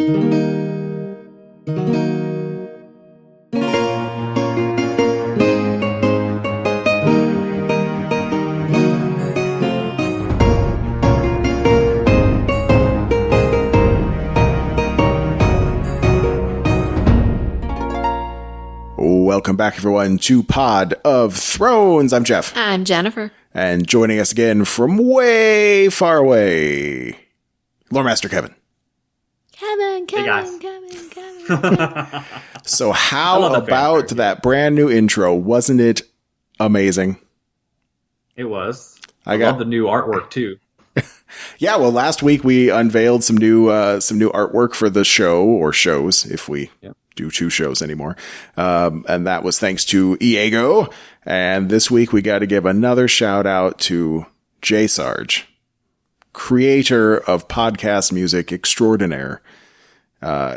Welcome back, everyone, to Pod of Thrones. I'm Jeff. I'm Jennifer. And joining us again from way far away, Lore Master Kevin. Kevin. So how about that brand new intro? Wasn't it amazing? It was. I love the new artwork, too. Yeah, well, last week we unveiled some new artwork for the show, or shows, if we... Yep. Do two shows anymore. And that was thanks to Iego. And this week we got to give another shout out to J Sarge, creator of podcast music extraordinaire.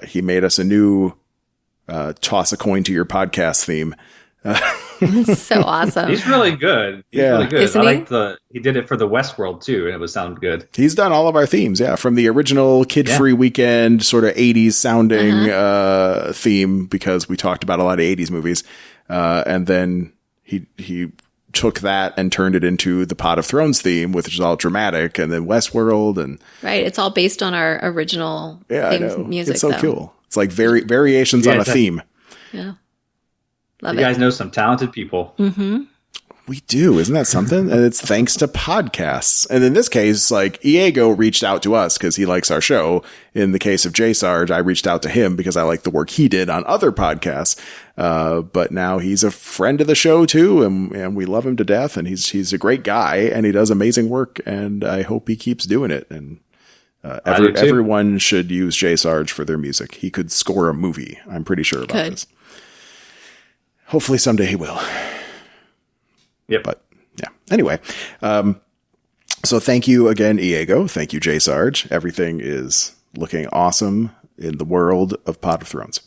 He made us a new toss a coin to your podcast theme. So awesome. He's really good. He's really good. Isn't he did it for the Westworld too, and it would sound good. He's done all of our themes, from the original kid-free weekend sort of 80s sounding theme, because we talked about a lot of 80s movies. And then he took that and turned it into the Pod of Thrones theme, which is all dramatic, and then Westworld, and right. It's all based on our original theme music. It's so cool. It's like variations on a theme. Yeah. You guys know some talented people. Mm-hmm. We do. Isn't that something? And it's thanks to podcasts. And in this case, like, Iego reached out to us because he likes our show. In the case of J Sarge, I reached out to him because I like the work he did on other podcasts. But now he's a friend of the show too. And we love him to death. And he's a great guy and he does amazing work. And I hope he keeps doing it. And everyone should use J Sarge for their music. He could score a movie. I'm pretty sure about this. Hopefully someday he will. Yep. But yeah. Anyway, so thank you again, Iego. Thank you, J Sarge. Everything is looking awesome in the world of Pod of Thrones.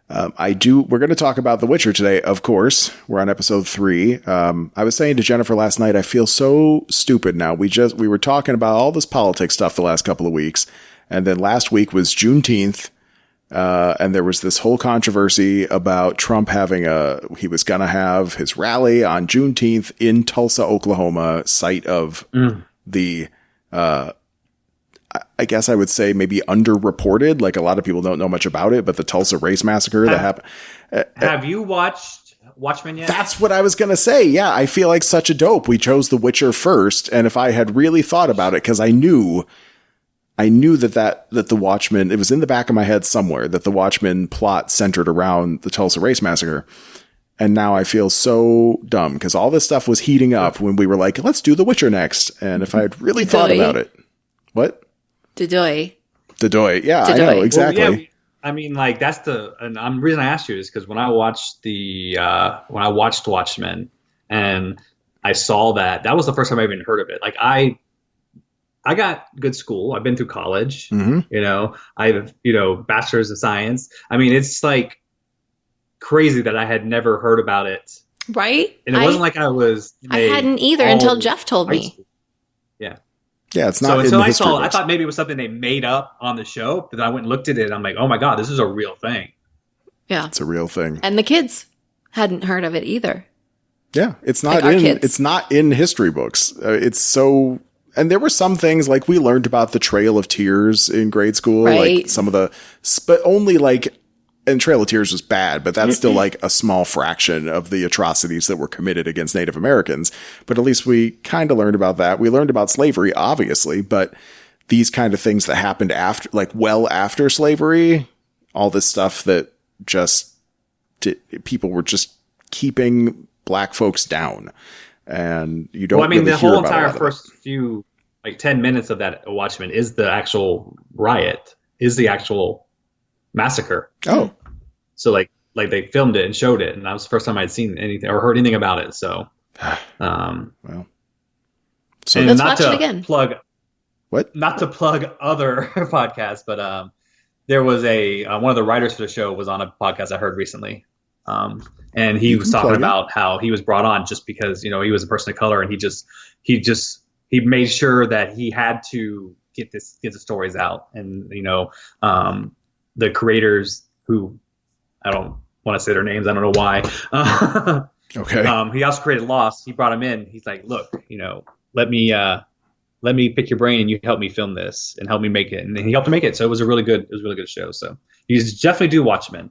We're going to talk about The Witcher today. Of course, we're on episode 3. I was saying to Jennifer last night, I feel so stupid now. We were talking about all this politics stuff the last couple of weeks. And then last week was Juneteenth. And there was this whole controversy about Trump he was going to have his rally on Juneteenth in Tulsa, Oklahoma, site of the, I guess I would say maybe underreported. Like, a lot of people don't know much about it, but the Tulsa race massacre that happened. Have you watched Watchmen yet? That's what I was going to say. Yeah. I feel like such a dope. We chose The Witcher first. And if I had really thought about it, cause I knew that the Watchmen, it was in the back of my head somewhere that the Watchmen plot centered around the Tulsa race massacre. And now I feel so dumb because all this stuff was heating up when we were like, let's do The Witcher next. And if I had really thought about it, what? Dodoy. Yeah, I know. Exactly. Well, yeah, I mean, like, that's the reason I asked you is because when I watched Watchmen and I saw that was the first time I even heard of it. Like, I got good school. I've been through college. Mm-hmm. I have, bachelor's of science. I mean, it's like crazy that I had never heard about it. Right. And it wasn't like I hadn't either until Jeff told me. Yeah. Yeah. It's not. So I thought maybe it was something they made up on the show. But then I went and looked at it and I'm like, oh my God, this is a real thing. Yeah. It's a real thing. And the kids hadn't heard of it either. Yeah. It's not in history books. It's so. And there were some things like we learned about the Trail of Tears in grade school, like some of but only like, and Trail of Tears was bad, but that's still like a small fraction of the atrocities that were committed against Native Americans. But at least we kind of learned about that. We learned about slavery, obviously, but these kind of things that happened after, like well after slavery, all this stuff that people were just keeping black folks down. And you don't. Well, I mean, the whole entire first few, like 10 minutes of that Watchmen is the actual riot, is the actual massacre. Oh, so like they filmed it and showed it, and that was the first time I'd seen anything or heard anything about it. So, well, so let's watch it again. Not to plug other podcasts, but there was one of the writers for the show was on a podcast I heard recently. And he was talking about how he was brought on just because, he was a person of color and he made sure that he had to get the stories out. And, the creators who, I don't want to say their names, I don't know why. Okay. He also created Lost. He brought him in. He's like, look, let me pick your brain and you help me film this and help me make it. And he helped me make it. So it was a really good show. So you definitely do Watchmen.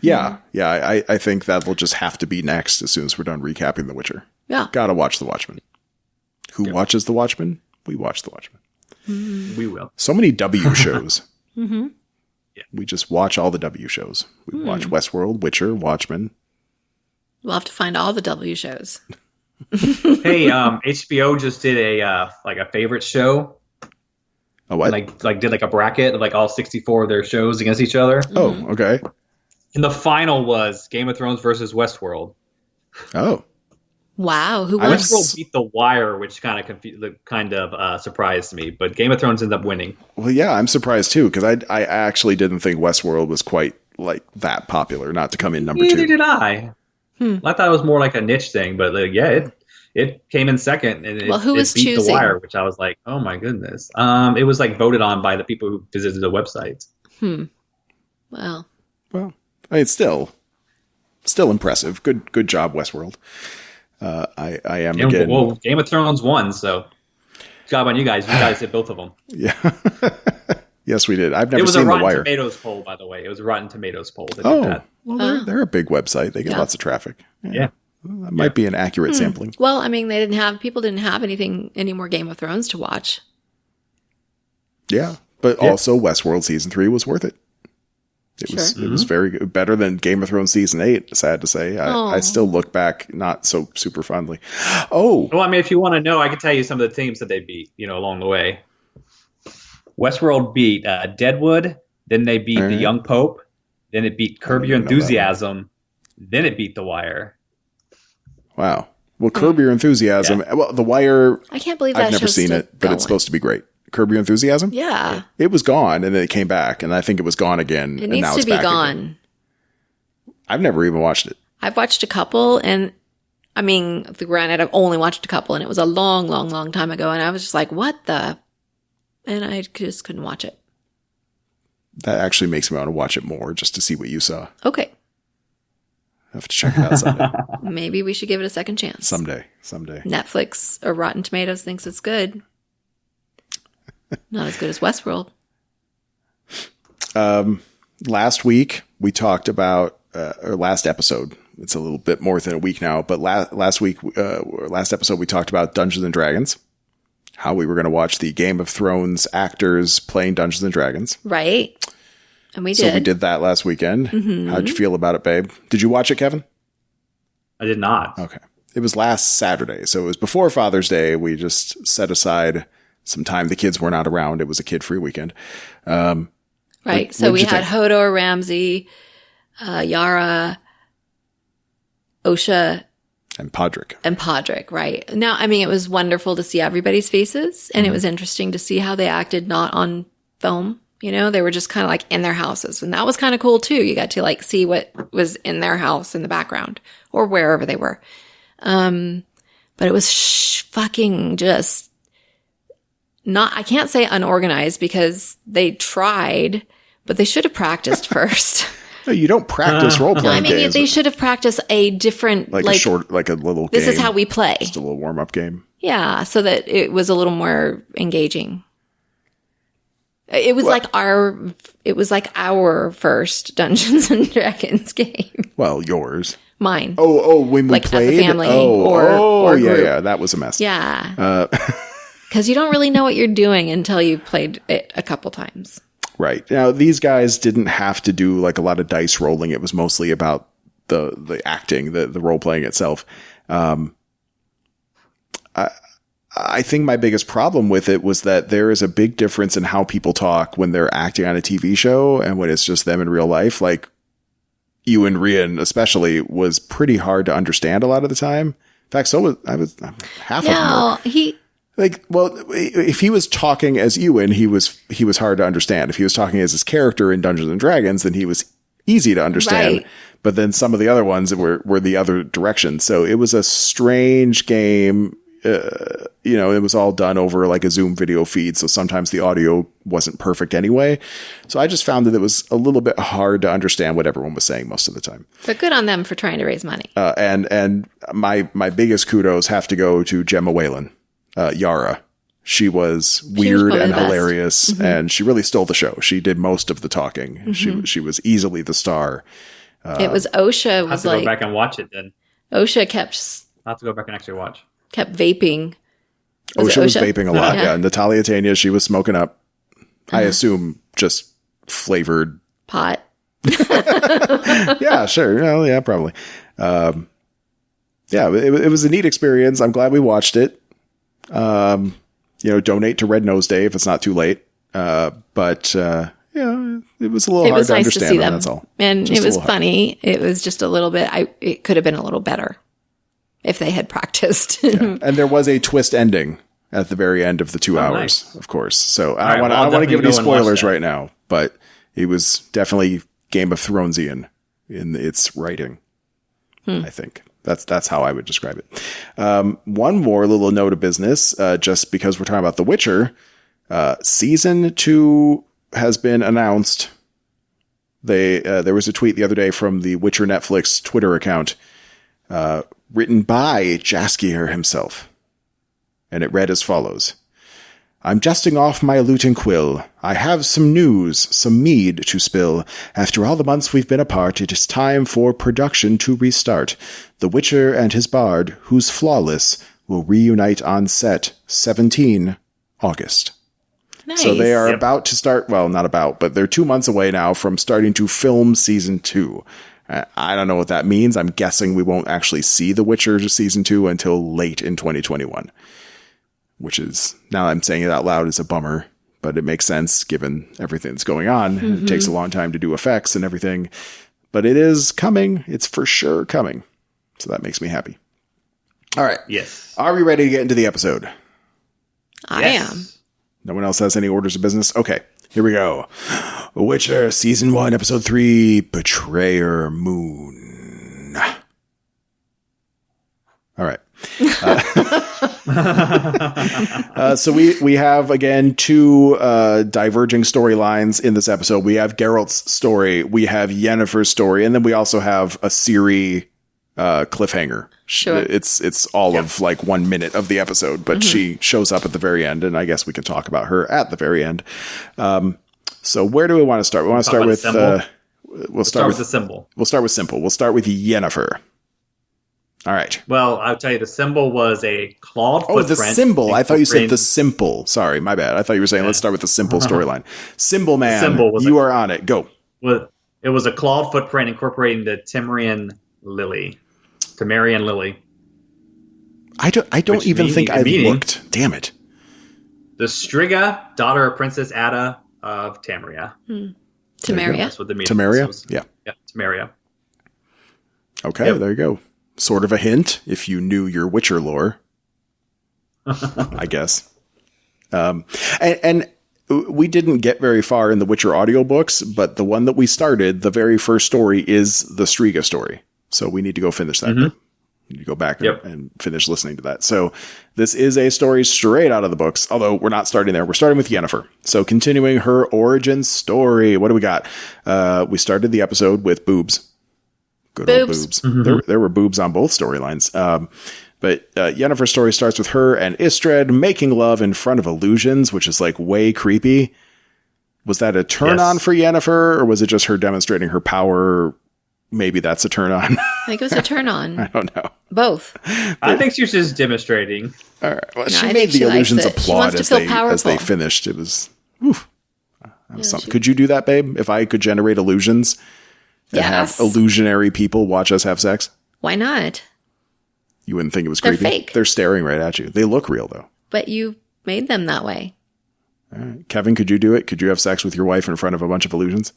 Yeah. Yeah. I think that will just have to be next as soon as we're done recapping The Witcher. Yeah. Gotta watch The Watchmen. Who watches The Watchmen? We watch The Watchmen. Mm-hmm. We will. So many W shows. Mm-hmm. Yeah. We just watch all the W shows. We watch Westworld, Witcher, Watchmen. We'll have to find all the W shows. Hey, HBO just did a favorite show. A what? Like did like a bracket of like all 64 of their shows against each other. Oh, okay. And the final was Game of Thrones versus Westworld. Oh. Wow, who won? Westworld beat The Wire, which kind of surprised me. But Game of Thrones ended up winning. Well, yeah, I'm surprised too because I actually didn't think Westworld was quite like that popular. Not to come in number 2. Neither did I. I thought it was more like a niche thing, but it came in second, and who was beat choosing? The Wire, which I was like, oh my goodness. It was like voted on by the people who visited the website. Well, it's still impressive. Good job, Westworld. I am again. Well, Game of Thrones won, so good job on you guys. You guys did both of them. Yeah. Yes, we did. I've never It was seen a The Rotten Wire. Tomatoes poll, by the way. It was a Rotten Tomatoes poll. That did Oh, that. well, they're a big website. They get lots of traffic. Yeah. Well, that might be an accurate sampling. well, I mean, people didn't have any more Game of Thrones to watch. Yeah, but also Westworld season 3 was worth it. It was very good, better than Game of Thrones season 8. Sad to say, I still look back not so super fondly. Oh, well, I mean, if you want to know, I can tell you some of the teams that they beat. Along the way. Westworld beat Deadwood, then they beat The Young Pope, then it beat Curb Your Enthusiasm, then it beat The Wire. Wow. Well, Curb Your Enthusiasm. Yeah. Well, The Wire. I can't believe that I've never seen it, but it's supposed to be great. Curb Your Enthusiasm? Yeah. It was gone, and then it came back, and I think it was gone again. It needs to be gone. Again. I've never even watched it. I've watched a couple, and I mean, granted, I've only watched a couple, and it was a long, long, long time ago, and I was just like, what the? And I just couldn't watch it. That actually makes me want to watch it more, just to see what you saw. Okay. I have to check it out someday. Maybe we should give it a second chance. Someday. Netflix or Rotten Tomatoes thinks it's good. Not as good as Westworld. Last week, we talked about, or last episode, it's a little bit more than a week now, but last episode, we talked about Dungeons and Dragons. How we were going to watch the Game of Thrones actors playing Dungeons and Dragons. Right. And we did. So we did that last weekend. Mm-hmm. How'd you feel about it, babe? Did you watch it, Kevin? I did not. Okay. It was last Saturday. So it was before Father's Day. We just set aside some time. The kids were not around. It was a kid-free weekend. Right. So we had Hodor, Ramsay, Yara, Osha, and Podrick. Right. Now, I mean, it was wonderful to see everybody's faces, and it was interesting to see how they acted not on film. They were just kind of like in their houses, and that was kind of cool too. You got to like see what was in their house in the background or wherever they were. But it was fucking just not, I can't say unorganized because they tried, but they should have practiced first. No, you don't practice role-playing games. I mean, they should have practiced a different, like a short, like a little this game. is how we play. Just a little warm-up game. Yeah, so that it was a little more engaging. It was like our first Dungeons and Dragons game. Well, yours. Mine. Oh, when we like played? As a family or group. Yeah, that was a mess. Yeah. Because you don't really know what you're doing until you've played it a couple times. Right. Now, these guys didn't have to do like a lot of dice rolling. It was mostly about the acting, the role playing itself. I think my biggest problem with it was that there is a big difference in how people talk when they're acting on a TV show and when it's just them in real life. Like Ewan Rian especially was pretty hard to understand a lot of the time. In fact, so was half of them. If he was talking as Ewan, he was hard to understand. If he was talking as his character in Dungeons and Dragons, then he was easy to understand. Right. But then some of the other ones were the other direction. So it was a strange game. it was all done over like a Zoom video feed. So sometimes the audio wasn't perfect anyway. So I just found that it was a little bit hard to understand what everyone was saying most of the time. But good on them for trying to raise money. And my biggest kudos have to go to Gemma Whalen, Yara. She was weird and hilarious, and she really stole the show. She did most of the talking. Mm-hmm. She was easily the star. It was OSHA. I have to go back and watch it then. OSHA kept. I have to go back and actually watch. Kept vaping. OSHA was vaping a lot. Yeah. Natalia Tania, she was smoking up. I assume just flavored pot. Yeah, sure. Well, yeah, probably. It was a neat experience. I'm glad we watched it. Donate to Red Nose Day if it's not too late. It was a little hard to nice understand. To see them. That's all. And just it was funny. It was just a little bit. It could have been a little better if they had practiced. Yeah. And there was a twist ending at the very end of the 2 hours, nice. Of course. So I don't want to give any spoilers right now, but it was definitely Game of Thronesian in its writing. I think. That's how I would describe it. One more little note of business, just because we're talking about The Witcher, season 2 has been announced. There was a tweet the other day from the Witcher Netflix Twitter account, written by Jaskier himself. And it read as follows. I'm dusting off my lute and quill. I have some news, some mead to spill. After all the months we've been apart, it is time for production to restart. The Witcher and his bard, who's flawless, will reunite on set 17 August. Nice. So they are about to start, well, not about, but they're 2 months away now from starting to film season 2. I don't know what that means. I'm guessing we won't actually see The Witcher season 2 until late in 2021. Which is, now I'm saying it out loud, is a bummer, but it makes sense given everything that's going on. Mm-hmm. It takes a long time to do effects and everything, but it is coming. It's for sure coming. So that makes me happy. All right. Yes. Are we ready to get into the episode? I am. No one else has any orders of business? Okay, here we go. Witcher Season 1, Episode 3, Betrayer Moon. All right. So we have, again, 2 diverging storylines in this episode. We have Geralt's story, we have Yennefer's story, and then we also have a Ciri cliffhanger. Sure. It's all of like 1 minute of the episode, but she shows up at the very end, and I guess we can talk about her at the very end. So where do we want to start? We want to start with we'll start with the symbol. We'll start with simple. We'll start with Yennefer. All right. Well, I'll tell you, the symbol was a clawed footprint. Oh, the symbol. I thought you said the simple. Sorry, my bad. I thought you were saying let's start with the simple storyline. Symbol man, you are on it. Go. Well, it was a clawed footprint incorporating the Temerian lily. I don't even think I looked. Damn it. The Striga, daughter of Princess Ada of Temeria. Temeria? That's what the meaning Temeria? was. Yeah, Temeria. Okay, There you go. Sort of a hint if you knew your Witcher lore, I guess. And we didn't get very far in the Witcher audiobooks, but the one that we started, the very first story, is the Striga story. So we need to go finish that. We need to go back and finish listening to that. So this is a story straight out of the books, although we're not starting there. We're starting with Yennefer. So continuing her origin story. What do we got? We started the episode with boobs. Good old boobs. There were boobs on both storylines. But Yennefer's story starts with her and Istred making love in front of illusions, which is like way creepy. Was that a turn on for Yennefer, or was it just her demonstrating her power? Maybe that's a turn on. I think it was a turn on. I don't know. Both. I think she was just demonstrating. All right. Well, she made the illusions applaud as they finished. It was, something. Could you do that, babe? If I could generate illusions and have illusionary people watch us have sex? Why not? You wouldn't think it was creepy? They're fake. They're staring right at you. They look real, though. But you made them that way. All right. Kevin, could you do it? Could you have sex with your wife in front of a bunch of illusions?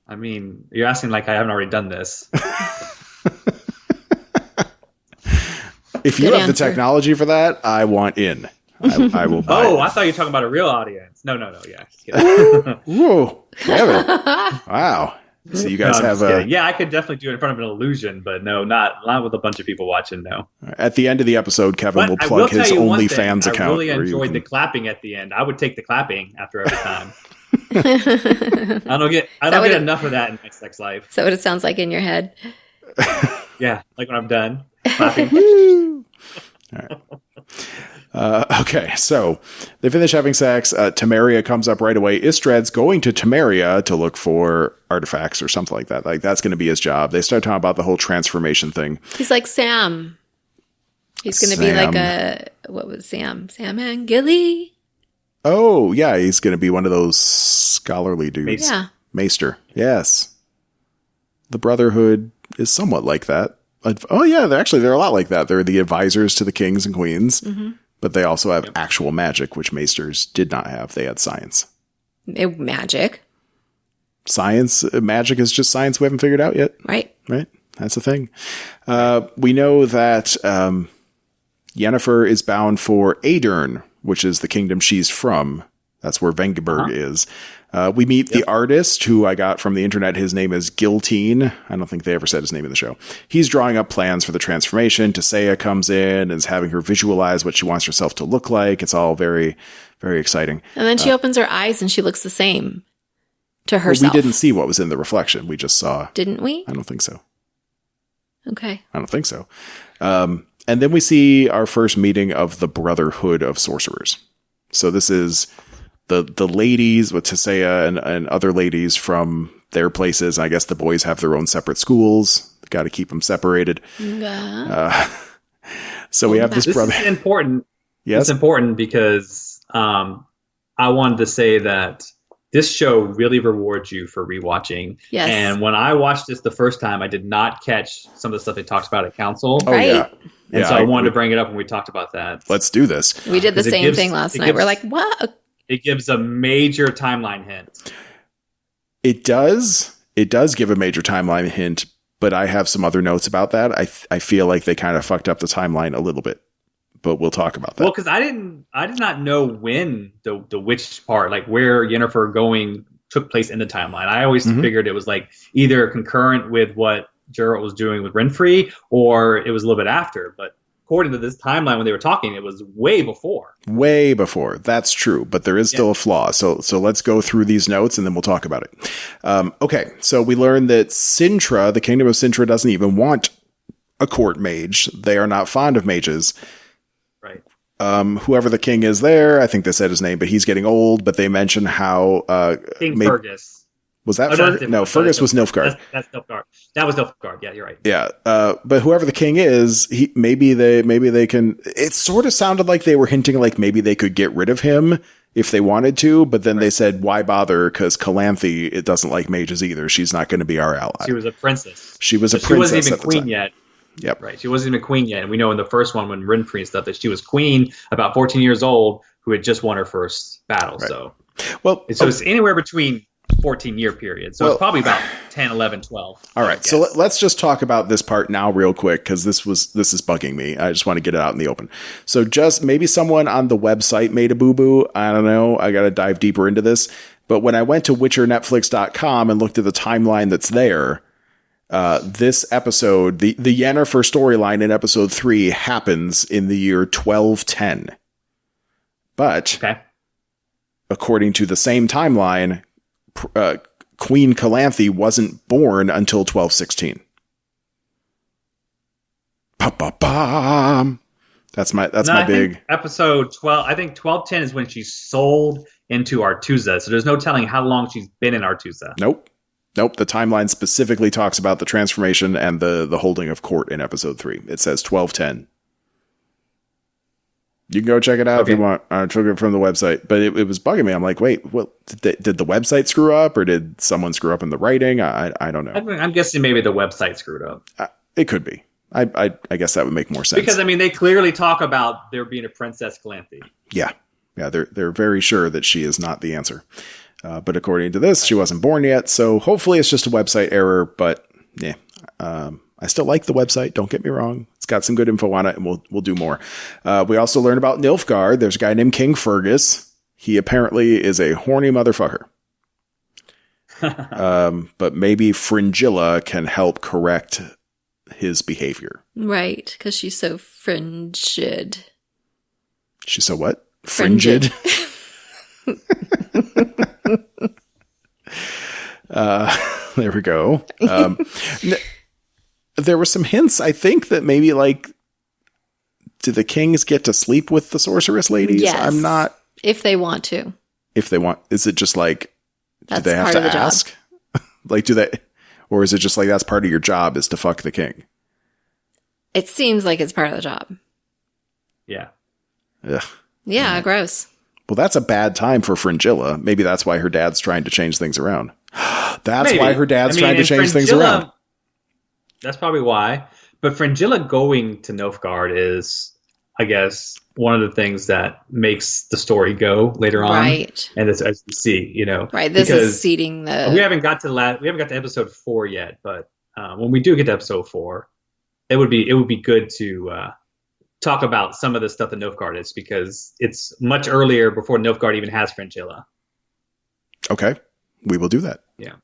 I mean, you're asking like I haven't already done this. If you have the technology for that, I want in. I will buy it. I thought you were talking about a real audience. No, yeah. Whoa, Kevin. Wow. So you No, guys I'm have just kidding. Yeah, I could definitely do it in front of an illusion, but no, not with a bunch of people watching. No. at the end of the episode, Kevin But will I will plug tell his you one thing. OnlyFans I account. really where you enjoyed can- the clapping at the end. I would take the clapping after every time. Is I don't get enough of that in my sex life. that what it sounds like in your head? Yeah, like when I'm done clapping. Woo! All right. Okay, so they finish having sex. Temeria comes up right away. Istrad's going to Temeria to look for artifacts or something like that. Like, that's going to be his job. They start talking about the whole transformation thing. He's like Sam. He's going to be like what was Sam? Sam and Gilly? Oh, yeah, he's going to be one of those scholarly dudes. Yeah. Maester, yes. The Brotherhood is somewhat like that. Oh, yeah, they're a lot like that. They're the advisors to the kings and queens, but they also have actual magic, which Maesters did not have. They had science. Magic. Science, magic is just science we haven't figured out yet. Right. Right? That's the thing. We know that Yennefer is bound for Aedirn, which is the kingdom she's from. That's where Vengerberg is. We meet the artist, who I got from the internet. His name is Giltine. I don't think they ever said his name in the show. He's drawing up plans for the transformation. Tesea comes in and is having her visualize what she wants herself to look like. It's all very, very exciting. And then she opens her eyes and she looks the same to herself. We didn't see what was in the reflection. We just saw. Didn't we? I don't think so. Okay. I don't think so. And then we see our first meeting of the Brotherhood of Sorcerers. So this is the ladies with Tesea and other ladies from their places. I guess the boys have their own separate schools. Got to keep them separated. So we have this brother. This is important. Yes? It's important because I wanted to say that this show really rewards you for rewatching. Yes. And when I watched this the first time, I did not catch some of the stuff they talked about at council. Oh, Right. yeah. And so I wanted to bring it up when we talked about that. Let's do this. We did the 'Cause it same gives- thing last it night. gives- We're like, what? It gives a major timeline hint. It does. It does give a major timeline hint, but I have some other notes about that. I feel like they kind of fucked up the timeline a little bit, but we'll talk about that. Well, because I did not know when the witch part, like where Yennefer going, took place in the timeline. I always figured it was like either concurrent with what Geralt was doing with Renfrey, or it was a little bit after. But according to this timeline, when they were talking, it was way before. Way before. That's true, but there is still a flaw. So let's go through these notes and then we'll talk about it. Okay, so we learned that Sintra, the kingdom of Sintra, doesn't even want a court mage. They are not fond of mages. Right. Whoever the king is there, I think they said his name, but he's getting old. But they mention how King Fergus. Was that Fergus? Fergus? No, Fergus was Nilfgaard. That's Nilfgaard. That was Nilfgaard. Yeah, you're right. Yeah, but whoever the king is, maybe they can. It sort of sounded like they were hinting like maybe they could get rid of him if they wanted to, but then they said, "Why bother?" Because Calanthe, it doesn't like mages either. She's not going to be our ally. She was a princess. She was a She princess. wasn't even at the queen time. yet. Yep. Right. She wasn't even queen yet. And we know in the first one when Renfrey and stuff that she was queen, about 14 years old, who had just won her first battle. Right. So It's anywhere between 14-year period. So it's probably about 10, 11, 12. All right. So let's just talk about this part now real quick, because this is bugging me. I just want to get it out in the open. So just maybe someone on the website made a boo-boo. I don't know. I got to dive deeper into this. But when I went to WitcherNetflix.com and looked at the timeline that's there, this episode, the Yennefer storyline in episode 3 happens in the year 1210. But according to the same timeline, Queen Calanthe wasn't born until 1216. Ba-ba-bam. That's my big episode 12. I think 1210 is when she's sold into Artusa. So there's no telling how long she's been in Artusa. Nope. The timeline specifically talks about the transformation and the holding of court in episode 3. It says 1210. You can go check it out if you want. I took it from the website, but it was bugging me. I'm like, wait, what? Did the website screw up, or did someone screw up in the writing? I don't know. I'm guessing maybe the website screwed up. It could be. I guess that would make more sense. Because, I mean, they clearly talk about there being a Princess Calanthe. Yeah. They're very sure that she is not the answer. But according to this, she wasn't born yet. So hopefully it's just a website error. But yeah, I still like the website. Don't get me wrong. It's got some good info on it, and we'll do more. We also learned about Nilfgaard. There's a guy named King Fergus. He apparently is a horny motherfucker. But maybe Fringilla can help correct his behavior. Right, because she's so frigid. She's so what? Frigid. There we go. There were some hints, I think, that maybe like, do the kings get to sleep with the sorceress ladies? Yes. I'm not. If they want to. If they want, is it just like, That's do they have part to of the job. ask? Like, do they, or is it just like that's part of your job is to fuck the king? It seems like it's part of the job. Yeah. Ugh. Yeah, gross. Well, that's a bad time for Fringilla. Maybe that's why her dad's trying to change things around. That's Maybe. why her dad's trying to and change things Fringilla- around. That's probably why. But Fringilla going to Nilfgaard is, I guess, one of the things that makes the story go later on. Right. And as you see, you know. Right. This because is seeding the. we haven't got to episode 4 yet, but when we do get to episode 4, it would be good to talk about some of the stuff that Nilfgaard is, because it's much earlier before Nilfgaard even has Fringilla. Okay. We will do that. Yeah.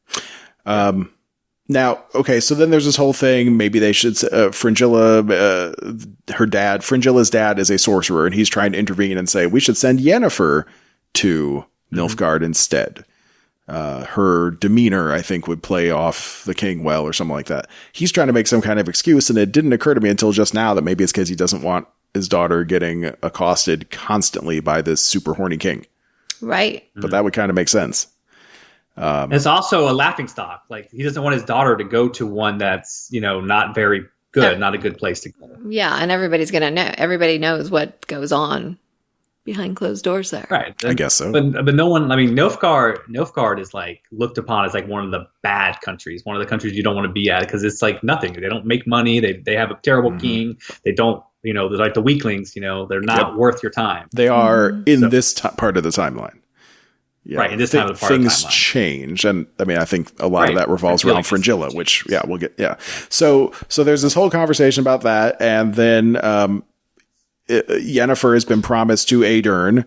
Now, okay, so then there's this whole thing. Maybe they should, Fringilla's dad is a sorcerer, and he's trying to intervene and say, we should send Yennefer to Nilfgaard instead. Her demeanor, I think, would play off the king well, or something like that. He's trying to make some kind of excuse, and it didn't occur to me until just now that maybe it's because he doesn't want his daughter getting accosted constantly by this super horny king. Right. But that would kind of make sense. It's also a laughingstock. Like, he doesn't want his daughter to go to one that's, you know, not very good, not a good place to go. Yeah, and everybody's going to know. Everybody knows what goes on behind closed doors there. Right. I guess so. But no one, I mean, Nilfgaard is like looked upon as like one of the bad countries, one of the countries you don't want to be at, because it's like nothing. They don't make money. They have a terrible king. They don't, you know, they're like the weaklings, you know, they're not worth your time. They are in this part of the timeline. Yeah, right, in this time of the part of things timeline. Change, and I mean, I think a lot of that revolves around Fringilla, which, we'll get, So there's this whole conversation about that, and then Yennefer has been promised to Aedern,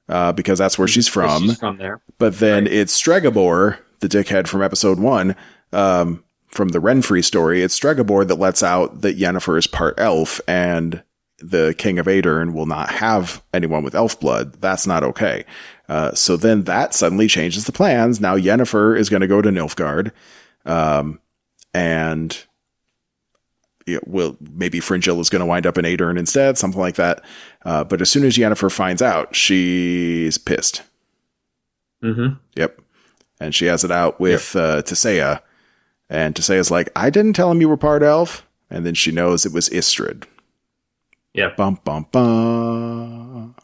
because that's where she's from. She's from there. But then it's Stregobor, the dickhead from episode 1, from the Renfrey story. It's Stregobor that lets out that Yennefer is part elf, and the king of Aedern will not have anyone with elf blood. That's not okay. So then that suddenly changes the plans. Now Yennefer is going to go to Nilfgaard, and maybe Fringilla is going to wind up in Aedern instead, something like that. But as soon as Yennefer finds out, she's pissed. Mm-hmm. Yep. And she has it out with Tissaia, and Tissaya's like, I didn't tell him you were part elf. And then she knows it was Istrid. Yeah. Bum, bum, bum.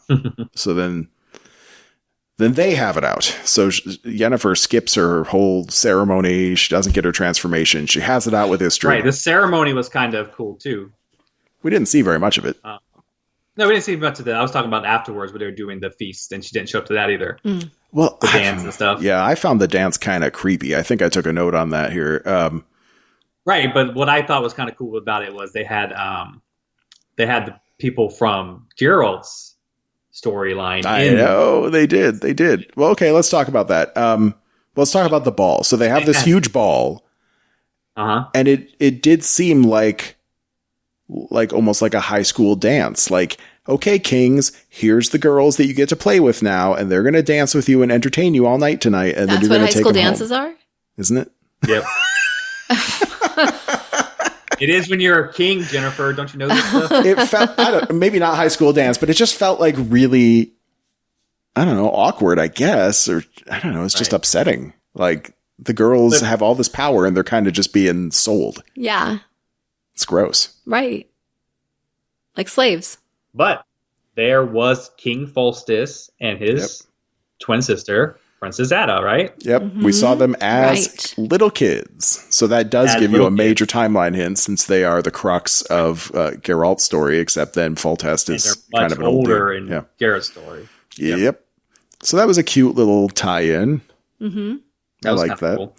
So then they have it out. So Yennefer skips her whole ceremony. She doesn't get her transformation. She has it out with Istrid. Right. The ceremony was kind of cool too. We didn't see very much of it. No, we didn't see much of that. I was talking about afterwards where they were doing the feast, and she didn't show up to that either. Well, the dance and stuff. Yeah, I found the dance kind of creepy. I think I took a note on that here. Right, but what I thought was kind of cool about it was they had the people from Geralt's storyline. I know they did. Well, okay, let's talk about that. Let's talk about the ball. So they have this huge ball, and it did seem like almost like a high school dance. Like, okay, kings, here's the girls that you get to play with now, and they're going to dance with you and entertain you all night tonight. And that's then you're going to take what them high school dances home. are? Isn't it? Yep. It is when you're a king, Jennifer. Don't you know this stuff? It felt, maybe not high school dance, but it just felt like really, I don't know, awkward, I guess. Or I don't know, it's just upsetting. Like the girls have all this power and they're kind of just being sold. Yeah. It's gross. Right. Like slaves. But there was King Falstis and his twin sister, Princess Ada, right? Yep. Mm-hmm. We saw them as little kids. So that does give you a major timeline hint, since they are the crux of Geralt's story, except then Foltest is kind of an older in Geralt's story. Yep. So that was a cute little tie-in. Mm-hmm. I like that. Cool.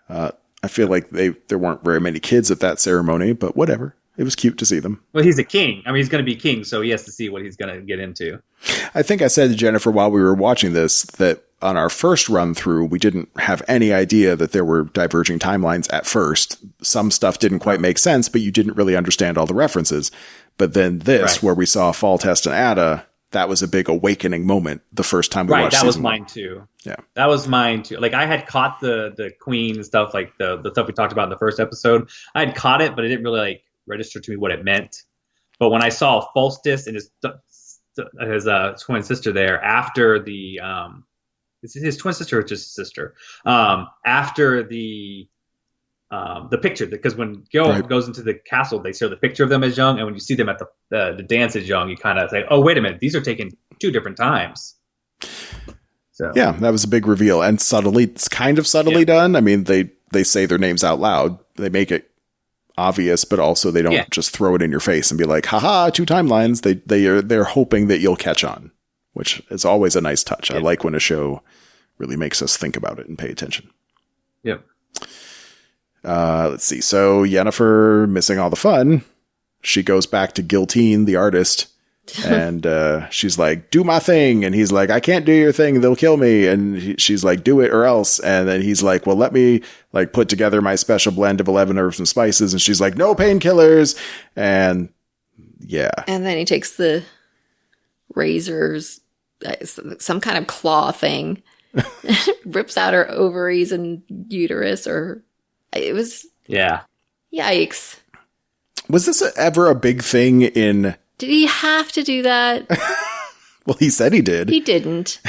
I feel like there weren't very many kids at that ceremony, but whatever. It was cute to see them. Well, he's a king. I mean, he's going to be king, so he has to see what he's going to get into. I think I said to Jennifer while we were watching this that on our first run through, we didn't have any idea that there were diverging timelines at first. Some stuff didn't quite make sense, but you didn't really understand all the references. But then this, where we saw Fall Test and Ada, that was a big awakening moment the first time we watched that was season mine one. too. Yeah. That was mine too. Like I had caught the Queen and stuff, like the stuff we talked about in the first episode. I had caught it, but it didn't really like register to me what it meant. But when I saw Falstis and his twin sister there after the is it his twin sister or just his sister? After the picture, because when Gil goes into the castle, they show the picture of them as young, and when you see them at the dance as young, you kind of say, "Oh, wait a minute, these are taken 2 different times." So yeah, that was a big reveal, and it's kind of subtly done. I mean, they say their names out loud, they make it obvious, but also they don't just throw it in your face and be like, haha, 2 timelines. They're hoping that you'll catch on, which is always a nice touch. I like when a show really makes us think about it and pay attention. Yep. Let's see. So Yennefer, missing all the fun, she goes back to Giltine, the artist, and she's like, do my thing. And he's like, I can't do your thing. They'll kill me. And she's like, do it or else. And then he's like, well, let me like put together my special blend of 11 herbs and spices. And she's like, no painkillers. And yeah. And then he takes the razors, some kind of claw thing, rips out her ovaries and uterus, or it was. Yeah. Yikes. Was this ever a big thing in... Did he have to do that? Well, he said he did. He didn't.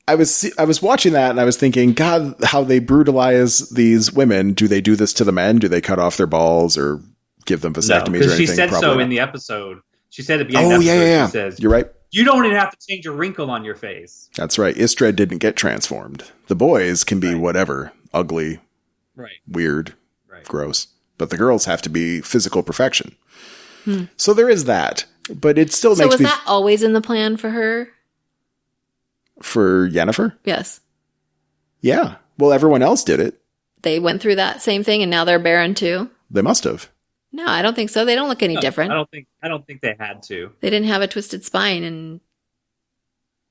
I was watching that and I was thinking, God, how they brutalize these women. Do they do this to the men? Do they cut off their balls or give them vasectomies or anything? She said Probably so not. in the episode. She said at the beginning of the episode, she says, you're right. You don't even have to change a wrinkle on your face. That's right. Istred didn't get transformed. The boys can be whatever. Ugly, weird, gross. But the girls have to be physical perfection. So there is that. But it still makes me... So was that always in the plan for her? For Yennefer? Yes. Yeah. Well, everyone else did it. They went through that same thing and now they're barren too? They must have. No, I don't think so. They don't look any different. I don't think they had to. They didn't have a twisted spine and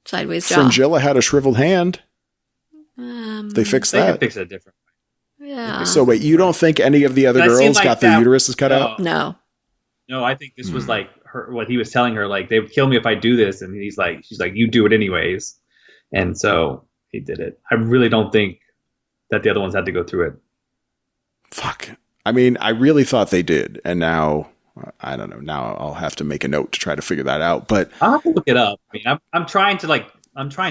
sideways jaw. Fringilla had a shriveled hand. They fixed that. They could fix it different. Yeah. So wait, you don't think any of the other girls got their uteruses cut out? No. No, I think this was like what he was telling her, like, they would kill me if I do this. And she's like, you do it anyways. And so he did it. I really don't think that the other ones had to go through it. Fuck. I mean, I really thought they did. And now, I don't know. Now I'll have to make a note to try to figure that out. But I'll have to look it up. I mean, I'm trying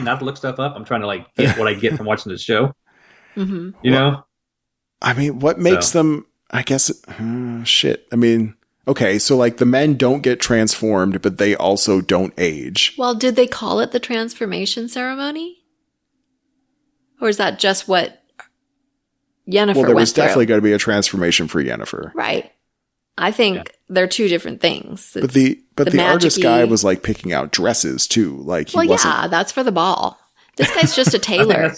not to look stuff up. I'm trying to like get what I get from watching the show. You know? I mean, what makes them, I guess, shit. I mean, okay, so like the men don't get transformed, but they also don't age. Well, did they call it the transformation ceremony? Or is that just what Yennefer went through? Well, there was definitely going to be a transformation for Yennefer. Right. I think they're 2 different things. But the artist guy was like picking out dresses too. Like he wasn't. Yeah, that's for the ball. This guy's just a tailor.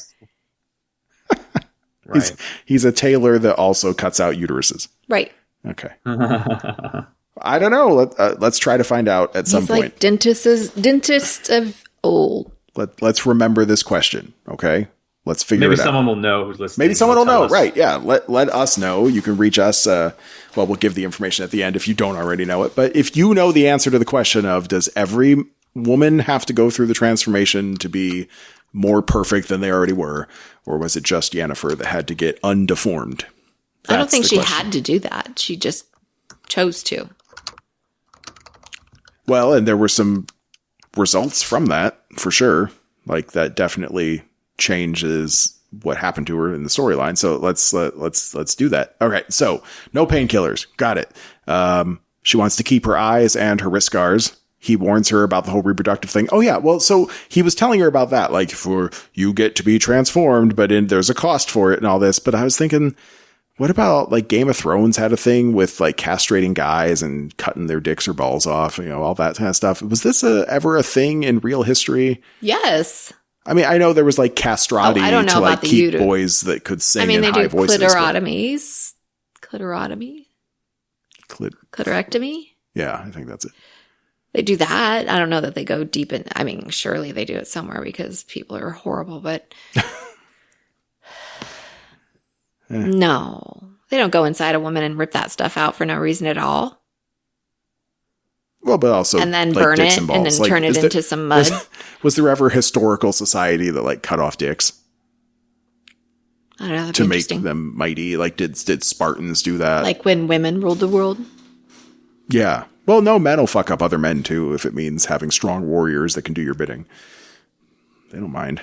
He's a tailor that also cuts out uteruses. Right. Okay. I don't know. Let's try to find out at some point. Like dentists of old. Let's remember this question. Okay. Let's figure it out. Maybe someone will know who's listening. Maybe someone will know. Right. Yeah. Let us know. You can reach us. Well, we'll give the information at the end if you don't already know it. But if you know the answer to the question of, does every woman have to go through the transformation to be more perfect than they already were? Or was it just Yennefer that had to get undeformed? I don't think she had to do that. She just chose to. Well, and there were some results from that for sure. Like that definitely changes what happened to her in the storyline. So let's do that. Okay. So no painkillers. Got it. She wants to keep her eyes and her wrist scars. He warns her about the whole reproductive thing. Oh yeah. Well, so he was telling her about that, like for you get to be transformed, but there's a cost for it and all this. But I was thinking, what about like Game of Thrones had a thing with like castrating guys and cutting their dicks or balls off, all that kind of stuff. Was this ever a thing in real history? Yes. I mean, I know there was like castrati to like keep boys that could sing in high voices. I mean, they do clitorectomy. Yeah, I think that's it. They do that. I don't know that they go deep in. I mean, surely they do it somewhere because people are horrible, but no, they don't go inside a woman and rip that stuff out for no reason at all. Well, but also and then like, burn dicks it and and balls. then Like, turn it into some mud. Was there ever a historical society that like cut off dicks I don't know. That'd to be make interesting. them mighty? Like did Spartans do that? Like when women ruled the world. Yeah. Well, no, men will fuck up other men too if it means having strong warriors that can do your bidding. They don't mind.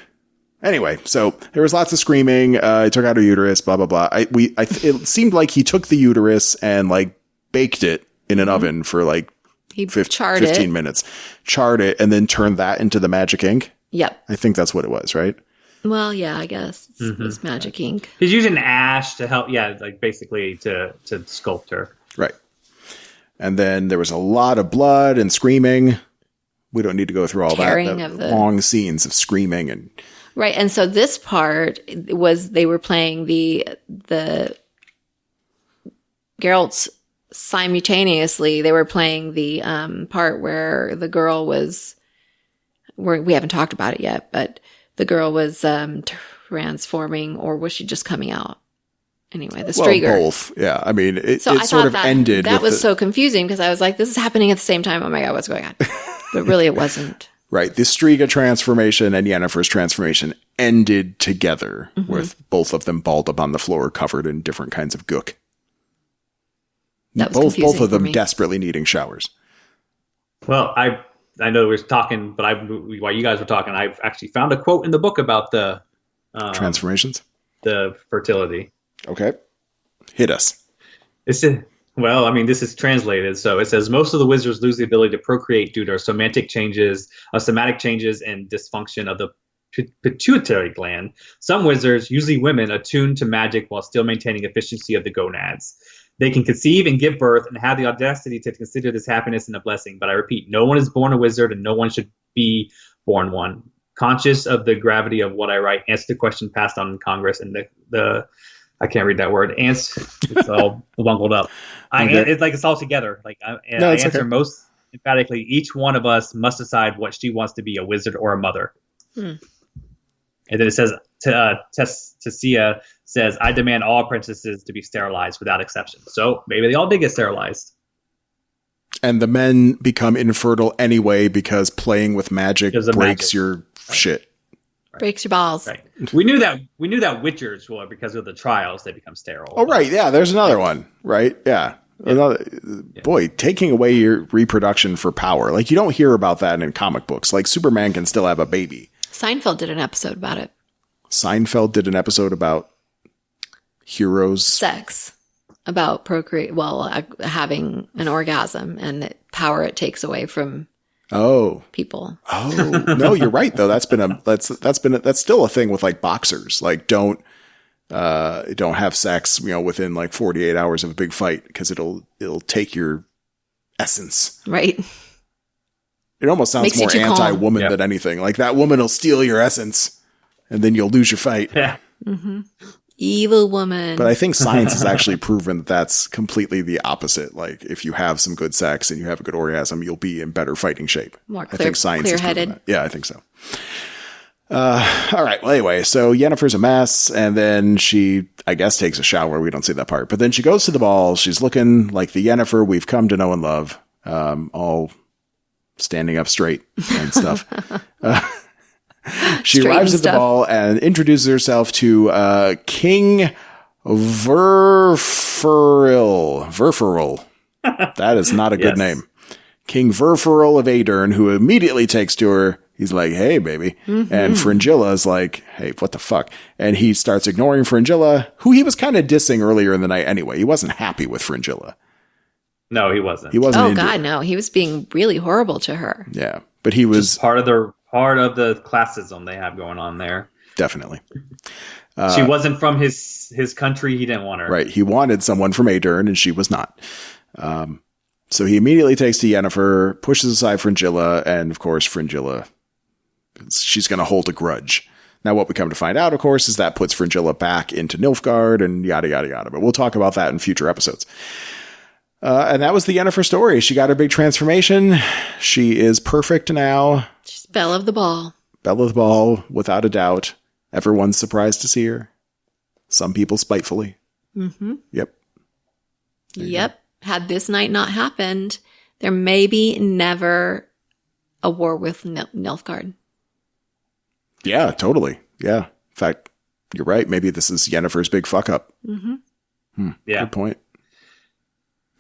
Anyway, so there was lots of screaming. He took out her uterus, blah blah blah. It seemed like he took the uterus and like baked it in an oven for like He 15 charred minutes, charred it, and then turned that into the magic ink. Yep. I think that's what it was, right? Well, yeah, I guess it's magic ink. He's using ash to help, like basically to sculpt her. Right. And then there was a lot of blood and screaming. We don't need to go through all Tearing that of the long scenes of screaming and right. And so this part was they were playing the Geralt's simultaneously. They were playing the part where the girl was. We haven't talked about it yet, but the girl was transforming, or was she just coming out? Anyway, the Striga. Well, both. Yeah. I mean, it So I sort thought of that ended. That was so confusing because I was like, this is happening at the same time. Oh my God, what's going on? But really it wasn't. Right. The Striga transformation and Yennefer's transformation ended together with both of them balled up on the floor, covered in different kinds of gook. That was Both of for them me. desperately needing showers. Well, I know we were talking, but while you guys were talking, I've actually found a quote in the book about the Transformations. the fertility. Okay. Hit us. This is this is translated. So it says most of the wizards lose the ability to procreate due to somatic changes and dysfunction of the pituitary gland. Some wizards, usually women, attune to magic while still maintaining efficiency of the gonads. They can conceive and give birth and have the audacity to consider this happiness and a blessing. But I repeat, no one is born a wizard and no one should be born one. Conscious of the gravity of what I write, answer the question passed on in Congress and the I can't read that word. It's all bungled up. Okay. It's like it's all together. Like I answer most emphatically. Each one of us must decide what she wants to be, a wizard or a mother. And then it says, Tessia says, I demand all apprentices to be sterilized without exception. So maybe they all did get sterilized. And the men become infertile anyway because playing with magic breaks your shit. Breaks your balls. Right. We knew that witchers were, because of the trials, they become sterile. Oh, right. Yeah, there's another one. Right? Yeah. Boy, taking away your reproduction for power. Like, you don't hear about that in comic books. Like, Superman can still have a baby. Seinfeld did an episode about it. Seinfeld did an episode about heroes. Sex. About having an orgasm and the power it takes away from people. Oh, no, you're right though. That's still a thing with like boxers. Like don't have sex, within like 48 hours of a big fight because it'll take your essence. Right. It almost sounds more anti-woman than anything. Like that woman will steal your essence and then you'll lose your fight. Yeah. Mm-hmm. Evil woman. But I think science has actually proven that that's completely the opposite. Like if you have some good sex and you have a good orgasm, you'll be in better fighting shape. I think science has proven that. Yeah, I think so. All right. Well, anyway, so Yennefer's a mess, and then she, I guess, takes a shower. We don't see that part. But then she goes to the ball. She's looking like the Yennefer we've come to know and love, all standing up straight and stuff. She arrives at the ball and introduces herself to King Verferil. That is not a good name. King Verferil of Aedirn, who immediately takes to her. He's like, hey, baby. Mm-hmm. And Fringilla's like, hey, what the fuck? And he starts ignoring Fringilla, who he was kind of dissing earlier in the night anyway. He wasn't happy with Fringilla. No, he wasn't. He wasn't. Oh, God, no. He was being really horrible to her. Yeah. But he was just part of the classism they have going on there. Definitely. She wasn't from his country. He didn't want her. Right. He wanted someone from Aedirn, and she was not. So he immediately takes to Yennefer, pushes aside Fringilla, and of course, Fringilla, she's going to hold a grudge. Now, what we come to find out, of course, is that puts Fringilla back into Nilfgaard and yada, yada, yada. But we'll talk about that in future episodes. And that was the end of her story. She got her big transformation. She is perfect now. She's belle of the ball. Belle of the ball, without a doubt. Everyone's surprised to see her. Some people spitefully. Mm-hmm. Yep. Yep. Had this night not happened, there may be never a war with Nilfgaard. Yeah, totally. Yeah. In fact, you're right. Maybe this is Yennefer's big fuck up. Mm-hmm. Yeah. Good point.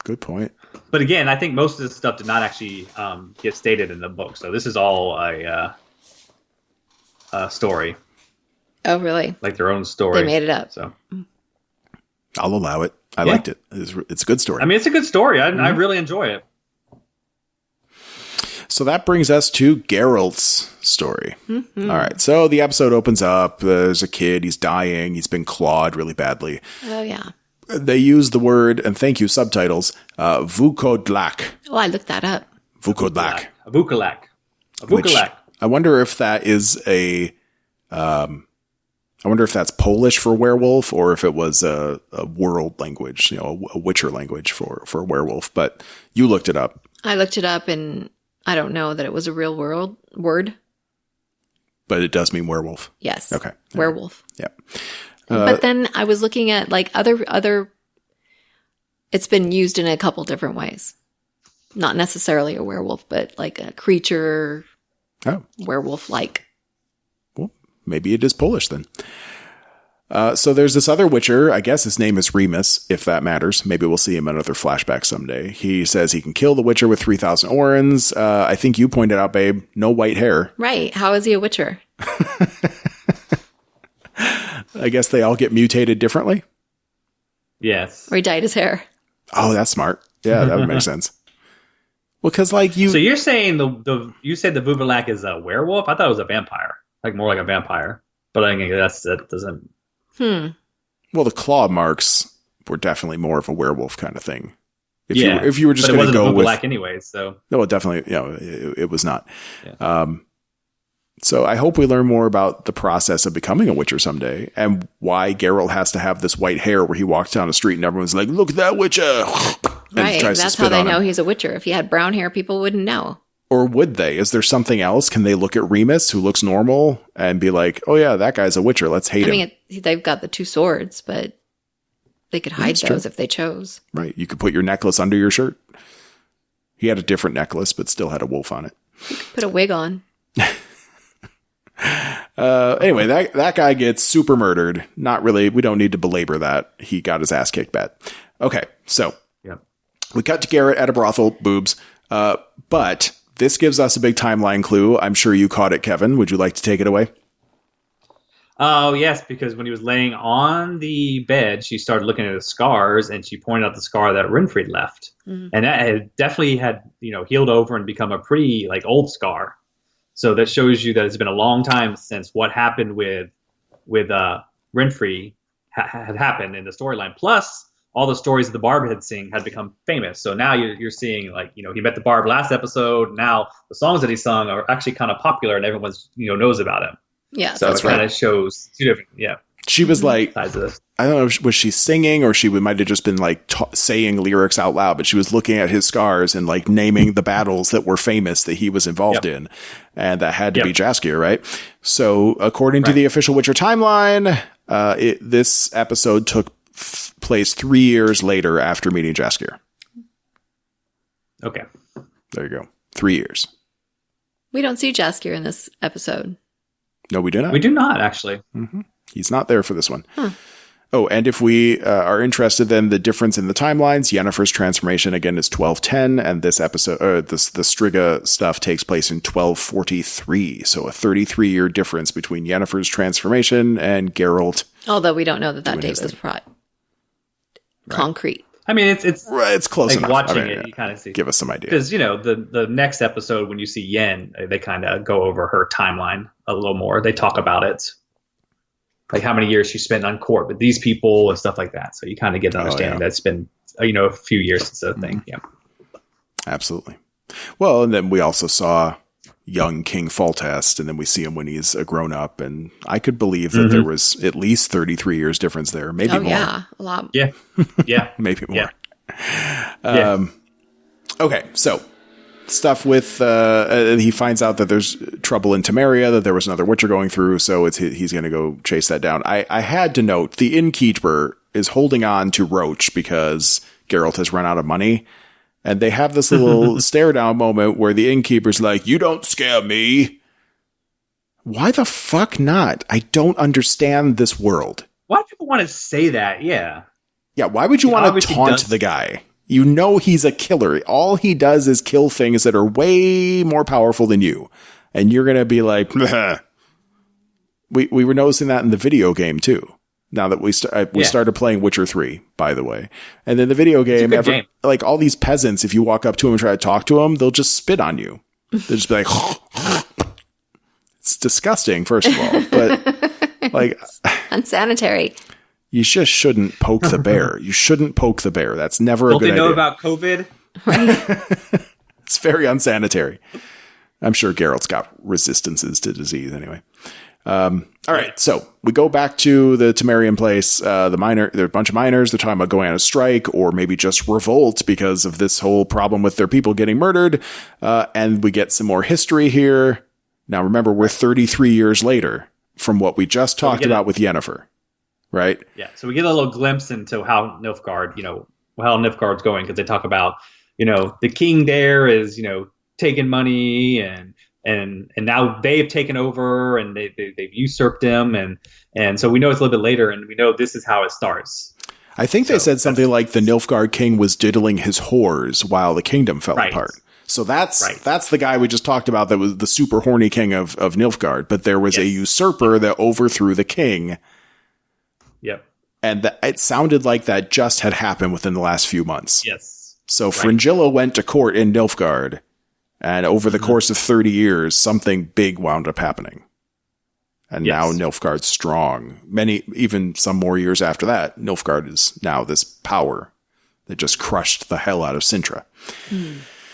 Good point. But again, I think most of this stuff did not actually get stated in the book. So this is all a story. Oh, really? Like their own story. They made it up. So I'll allow it. I liked it. It's a good story. I mean, it's a good story. I really enjoy it. So that brings us to Geralt's story. Mm-hmm. All right. So the episode opens up. There's a kid. He's dying. He's been clawed really badly. Oh, yeah. They use the word, and thank you, subtitles, Vukodlak. Oh, I looked that up. Vukodlak. A Vukolak. Which I wonder if that is I wonder if that's Polish for werewolf or if it was a world language, a Witcher language for werewolf. But you looked it up. I looked it up, and I don't know that it was a real word. But it does mean werewolf. Yes. Okay. Werewolf. Yeah. But then I was looking at like other. It's been used in a couple different ways. Not necessarily a werewolf, but like a creature. Oh. Werewolf-like. Well, maybe it is Polish then. So there's this other Witcher. I guess his name is Remus, if that matters. Maybe we'll see him in another flashback someday. He says he can kill the Witcher with 3,000 orens. I think you pointed out, babe, no white hair. Right. How is he a Witcher? I guess they all get mutated differently. Yes. Or he dyed his hair. Oh, that's smart. Yeah, that would make sense. Well, because like you... So you're saying you said the Vukolak is a werewolf? I thought it was a vampire. Like more like a vampire. But I think that doesn't... Well, the claw marks were definitely more of a werewolf kind of thing. If you were just going to go with black anyway, so no, it definitely it was not. Yeah. So I hope we learn more about the process of becoming a Witcher someday and why Geralt has to have this white hair where he walks down the street and everyone's like, "Look at that Witcher!" Right, that's how they know he's a Witcher. If he had brown hair, people wouldn't know. Or would they? Is there something else? Can they look at Remus, who looks normal, and be like, "Oh yeah, that guy's a Witcher. Let's hate him." They've got the two swords, but they could hide those if they chose. Right. You could put your necklace under your shirt. He had a different necklace, but still had a wolf on it. You could put a wig on. Anyway, that guy gets super murdered. Not really. We don't need to belabor that. He got his ass kicked bad. Okay, so we cut to Garrett at a brothel, boobs. But this gives us a big timeline clue. I'm sure you caught it, Kevin. Would you like to take it away? Oh, yes, because when he was laying on the bed, she started looking at his scars, and she pointed out the scar that Renfried left. Mm-hmm. And that definitely had healed over and become a pretty old scar. So that shows you that it's been a long time since what happened with Renfried had happened in the storyline. Plus, all the stories that the Barb had sing had become famous. So now you're seeing he met the Barb last episode. Now the songs that he sung are actually kind of popular, and everyone's knows about him. Yeah, so it kind of shows two different. Yeah, she was like, sides of this. I don't know, was she singing or she might have just been saying lyrics out loud, but she was looking at his scars and naming the battles that were famous that he was involved in, and that had to be Jaskier, right? So according to the official Witcher timeline, this episode took place 3 years later after meeting Jaskier. Okay, there you go, 3 years. We don't see Jaskier in this episode. No, we do not. We do not, actually. Mm-hmm. He's not there for this one. Oh, and if we are interested, then the difference in the timelines, Yennefer's transformation again is 1210, and this episode, the Striga stuff takes place in 1243. So a 33-year difference between Yennefer's transformation and Geralt. Although we don't know that date was concrete. I mean, it's close enough. Watching it, you kind of see. Give us some idea. Because, the next episode, when you see Yen, they kind of go over her timeline a little more. They talk about it. Like how many years she spent on court with these people and stuff like that. So you kind of get an understanding that it's been, a few years since the thing. Yeah. Absolutely. Well, and then we also saw young King Foltest, and then we see him when he's a grown up. And I could believe that there was at least 33 years difference there. Maybe more. Yeah. A lot. Yeah. Yeah. Maybe more. Yeah. Okay, so stuff with he finds out that there's trouble in Temeria, that there was another Witcher going through, so he's going to go chase that down. I had to note the innkeeper is holding on to Roach because Geralt has run out of money, and they have this little stare down moment where the innkeeper's like, "You don't scare me." Why the fuck not? I don't understand this world. Why do people want to say that? Yeah, why would you want to taunt the guy? You know he's a killer. All he does is kill things that are way more powerful than you. And you're going to be like, bleh. We were noticing that in the video game, too. Now that we started playing Witcher 3, by the way. And then the video game, like all these peasants, if you walk up to them and try to talk to them, they'll just spit on you. They'll just be like, it's disgusting, first of all. But like, unsanitary. You just shouldn't poke the bear. You shouldn't poke the bear. That's never a good idea. Don't they know about COVID? Right. It's very unsanitary. I'm sure Geralt's got resistances to disease anyway. All right. So we go back to the Temerian place. There are a bunch of miners. They're talking about going on a strike or maybe just revolt because of this whole problem with their people getting murdered. And we get some more history here. Now, remember, we're 33 years later from what we just talked about with Yennefer. Right. Yeah. So we get a little glimpse into how Nilfgaard, how Nilfgaard's going, because they talk about, the king there is, taking money and now they've taken over and they've usurped him. And so we know it's a little bit later and we know this is how it starts. I think they said something like the Nilfgaard king was diddling his whores while the kingdom fell apart. So that's the guy we just talked about that was the super horny king of Nilfgaard. But there was a usurper that overthrew the king. Yep. And it sounded like that just had happened within the last few months. Yes. So Fringilla went to court in Nilfgaard, and over the course of 30 years, something big wound up happening. And now Nilfgaard's strong. Even some more years after that, Nilfgaard is now this power that just crushed the hell out of Sintra.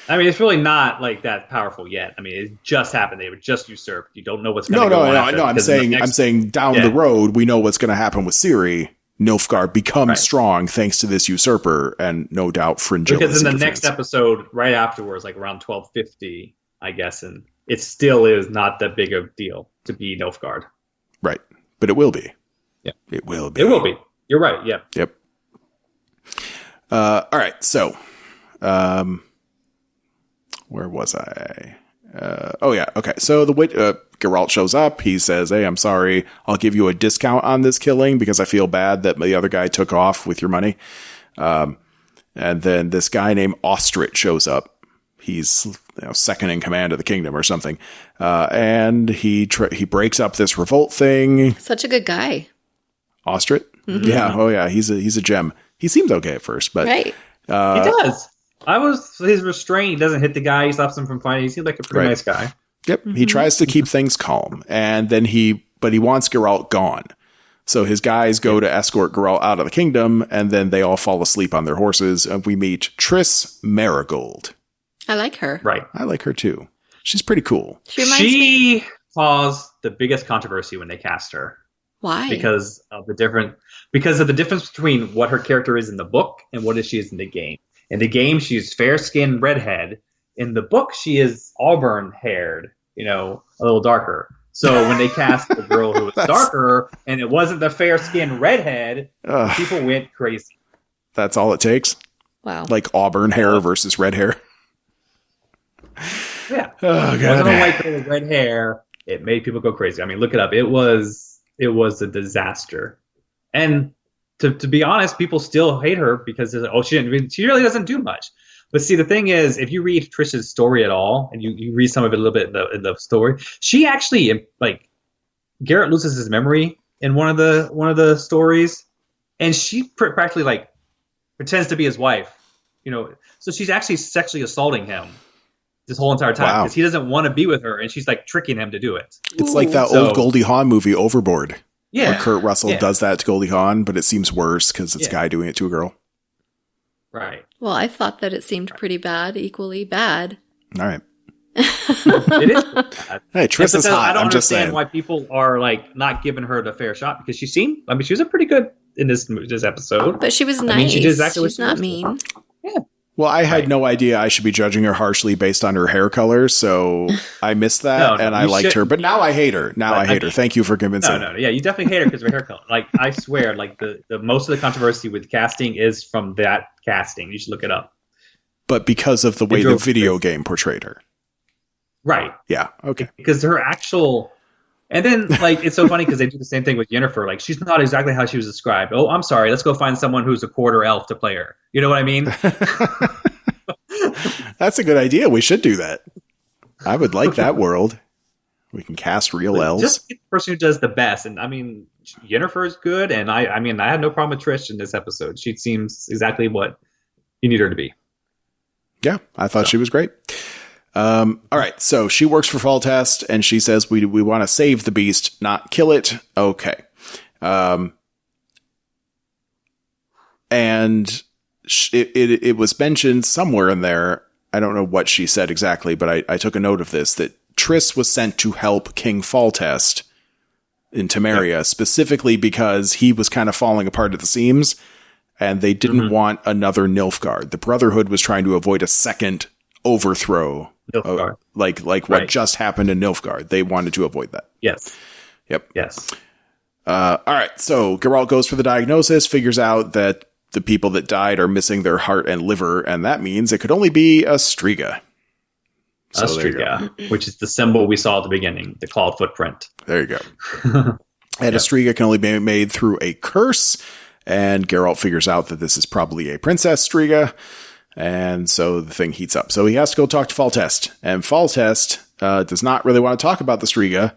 I mean, it's really not like that powerful yet. I mean, it just happened. They were just usurped. You don't know what's going to go on. No. I'm saying down the road, we know what's going to happen with Ciri. Nilfgaard becomes strong thanks to this usurper, and no doubt Fringilla. Because in the next episode, right afterwards, like around 1250, I guess, and it still is not that big of a deal to be Nilfgaard. Right, but it will be. Yeah, it will be. It will be. You're right. Yeah. Yep. All right. So, where was I? Okay. So Geralt shows up. He says, "Hey, I'm sorry. I'll give you a discount on this killing because I feel bad that the other guy took off with your money." And then this guy named Ostrit shows up. He's second in command of the kingdom or something. And he breaks up this revolt thing. Such a good guy. Ostrit? Mm-hmm. Yeah. Oh yeah. He's a gem. He seemed okay at first, but right. He does. His restraint doesn't hit the guy. He stops him from fighting. He seems like a pretty nice guy. Yep. Mm-hmm. He tries to keep things calm, and then he wants Geralt gone. So his guys go to escort Geralt out of the kingdom, and then they all fall asleep on their horses, and we meet Triss Marigold. I like her. Right. I like her too. She's pretty cool. She caused the biggest controversy when they cast her. Why? Because of the difference between what her character is in the book and what she is in the game. In the game, she's fair-skinned redhead. In the book, she is auburn-haired, a little darker. So when they cast the girl who was darker, and it wasn't the fair-skinned redhead, people went crazy. That's all it takes? Wow. Like auburn hair versus red hair? Yeah. Oh, God. It wasn't a white girl with red hair. It made people go crazy. I mean, look it up. It was a disaster. And to be honest, people still hate her because she really doesn't do much. But see, the thing is, if you read Trish's story at all, and you read some of it a little bit in the story, she actually, Geralt loses his memory in one of the stories, and she practically pretends to be his wife, So she's actually sexually assaulting him this whole entire time because he doesn't want to be with her, and she's tricking him to do it. It's like that old Goldie Hawn movie, Overboard. Yeah, where Kurt Russell does that to Goldie Hawn, but it seems worse because it's a guy doing it to a girl. Right. Well, I thought that it seemed pretty bad, equally bad. All right. It is bad. Hey, Triss is hot. I don't I'm just saying understand why people are not giving her the fair shot because she was a pretty good in this episode. But she was nice. She's not mean. Well, I had no idea I should be judging her harshly based on her hair color, so I missed that, and I liked her. But now I hate her. I hate her. Thank you for convincing me. No. Yeah, you definitely hate her because of her hair color. Like, I swear, like, the most of the controversy with casting is from that casting. You should look it up. But because of the way the video game portrayed her. Right. Yeah, okay. Because her actual... And then, like, it's so funny because they do the same thing with Yennefer. Like, she's not exactly how she was described. Oh, I'm sorry. Let's go find someone who's a quarter elf to play her. You know what I mean? That's a good idea. We should do that. I would like that world. We can cast real elves. Just get the person who does the best. And, I mean, Yennefer is good. And, I had no problem with Trish in this episode. She seems exactly what you need her to be. Yeah, I thought she was great. All right, so she works for Fall Test, and she says we want to save the beast, not kill it. Okay. And it was mentioned somewhere in there, I don't know what she said exactly, but I took a note of this, that Triss was sent to help King Fall Test in Temeria, specifically because he was kind of falling apart at the seams, and they didn't want another Nilfgaard. The Brotherhood was trying to avoid a second overthrow. Like what just happened in Nilfgaard. They wanted to avoid that. Yes. Yep. Yes. All right. So Geralt goes for the diagnosis, figures out that the people that died are missing their heart and liver, and that means it could only be a Striga. So Striga, which is the symbol we saw at the beginning, the clawed footprint. There you go. And a Striga can only be made through a curse, and Geralt figures out that this is probably a Princess Striga. And so the thing heats up. So he has to go talk to Fall Test. And Fall Test does not really want to talk about the Striga.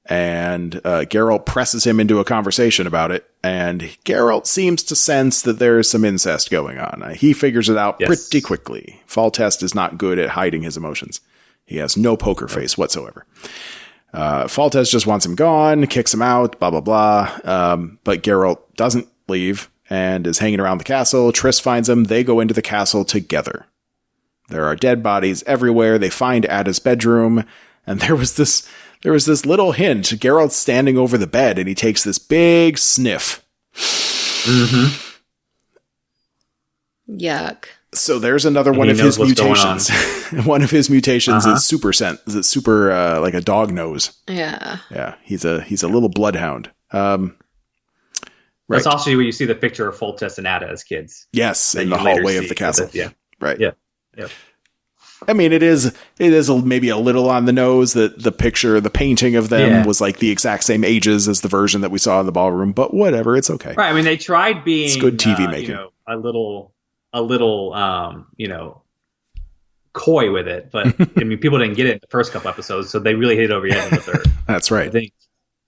And Geralt presses him into a conversation about it. And Geralt seems to sense that there is some incest going on. He figures it out pretty quickly. Fall Test is not good at hiding his emotions. He has no poker face whatsoever. Fall Test just wants him gone, kicks him out, blah, blah, blah. But Geralt doesn't leave and is hanging around the castle. Triss finds him. They go into the castle together. There are dead bodies everywhere. They find Ada's bedroom, and there was this little hint. Geralt's standing over the bed, and he takes this big sniff. Yuck. So there's another one of his mutations. One of his mutations is super scent. Is it super like a dog nose? Yeah. Yeah. He's a little bloodhound. That's also where you see the picture of Foltest and Ada as kids. Yes, in the hallway of the castle. Yeah. Right. Yeah. I mean, it is maybe a little on the nose that the picture, the painting of them was like the exact same ages as the version that we saw in the ballroom, but whatever, it's okay. Right. I mean, they tried being it's good TV making. A little coy with it, but I mean, people didn't get it in the first couple episodes, so they really hit it over your head in the third. That's right. I think.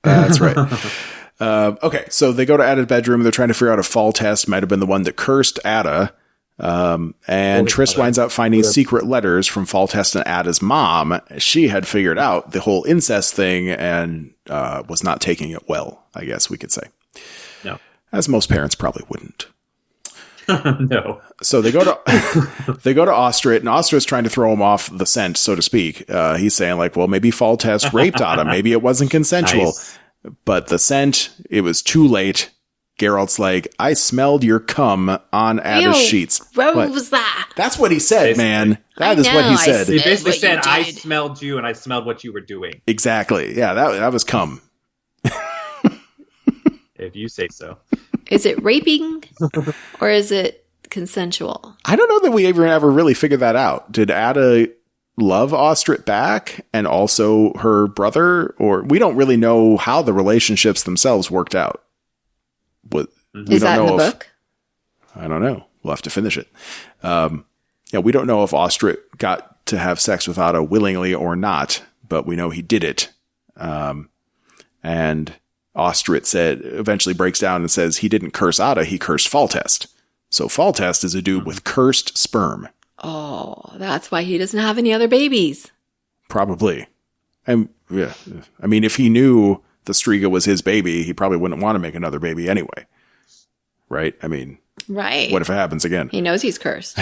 That's right. Okay, so they go to Ada's bedroom. They're trying to figure out if Fall Test might have been the one that cursed Ada. And Triss winds up finding secret letters from Fall Test and Ada's mom. She had figured out the whole incest thing and was not taking it well, I guess we could say. No. As most parents probably wouldn't. No. So they go to Ostrit, and Ostrit's trying to throw him off the scent, so to speak. He's saying, like, well, maybe Fall Test raped Ada. Maybe it wasn't consensual. Nice. But the scent, it was too late. Geralt's like, I smelled your cum on Ada's sheets. What was that? That's what he said, man. That is what he said. He basically said, I smelled you and I smelled what you were doing. Exactly. Yeah, that was cum. If you say so. Is it raping or is it consensual? I don't know that we ever really figured that out. Did Ada love Ostrit back and also her brother? Or we don't really know how the relationships themselves worked out. Is that in the book? I don't know. We'll have to finish it. We don't know if Ostrit got to have sex with Ada willingly or not, but we know he did it. And Ostrit eventually breaks down and says he didn't curse Ada, he cursed Fall Test. So Fall Test is a dude with cursed sperm. Oh, that's why he doesn't have any other babies. Probably. And yeah, I mean, if he knew the Striga was his baby, he probably wouldn't want to make another baby anyway. Right? I mean, right. What if it happens again? He knows he's cursed.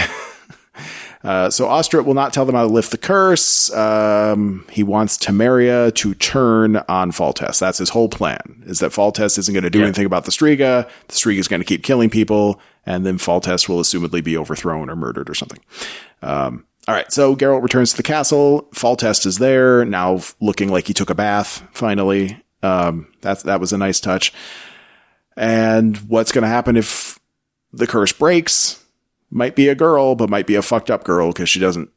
So Ostrit will not tell them how to lift the curse. He wants Temeria to turn on Foltest. That's his whole plan, is that Foltest isn't going to do anything about the Striga. The Striga is going to keep killing people, and then Foltest will assumedly be overthrown or murdered or something. All right, so Geralt returns to the castle. Foltest is there, now looking like he took a bath, finally. That was a nice touch. And what's going to happen if the curse breaks? Might be a girl, but might be a fucked up girl because she doesn't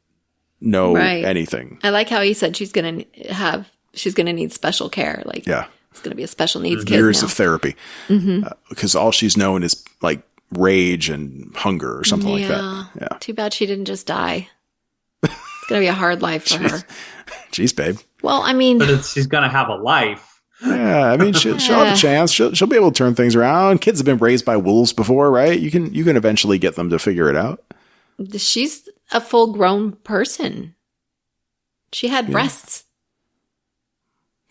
know anything. I like how he said she's going to need special care. Like, it's going to be a special needs kid years now. of therapy. Because all she's known is like rage and hunger or something like that. Yeah. Too bad she didn't just die. It's going to be a hard life for her. Jeez, babe. Well, I mean, but she's going to have a life. Yeah, I mean, she'll have a chance. She'll be able to turn things around. Kids have been raised by wolves before, right? You can eventually get them to figure it out. She's a full-grown person. She had breasts.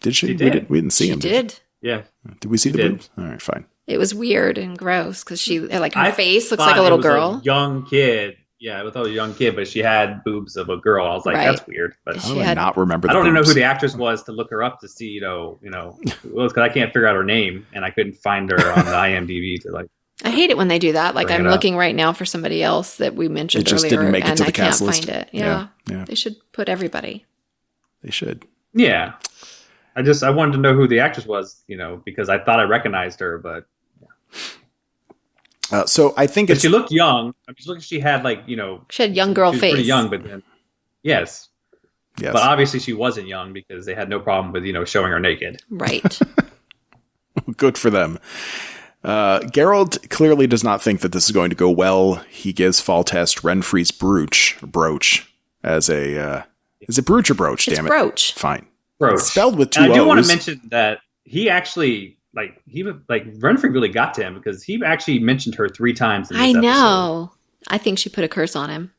Did she? She did. We didn't see them. She did. Yeah. Did we see the boobs? All right, fine. It was weird and gross because she, like, her I face looks thought like a little it was girl. A young kid. Yeah, I thought it was a young kid, but she had boobs of a girl. I was like, that's weird. But How do I not remember the I don't even know boobs? who the actress was to look her up to see, because I can't figure out her name and I couldn't find her on the IMDb to like. I hate it when they do that. Like, Bring I'm it looking right now for somebody else that we mentioned It just earlier, didn't make it and to the I can't cast list. find it. Yeah. They should put everybody. They should. Yeah. I wanted to know who the actress was, because I thought I recognized her, but. So I think she looked young. I mean, she had she had young girl she was face. pretty young, but then yes. But obviously she wasn't young because they had no problem with showing her naked. Right. Good for them. Geralt clearly does not think that this is going to go well. He gives Foltest Renfri's brooch as a is it brooch or brooch? It's damn it, brooch. Fine. Brooch. It's spelled with two And I do want O's. to mention that he actually. Renfri really got to him because he actually mentioned her 3 times in this episode. know. I think she put a curse on him.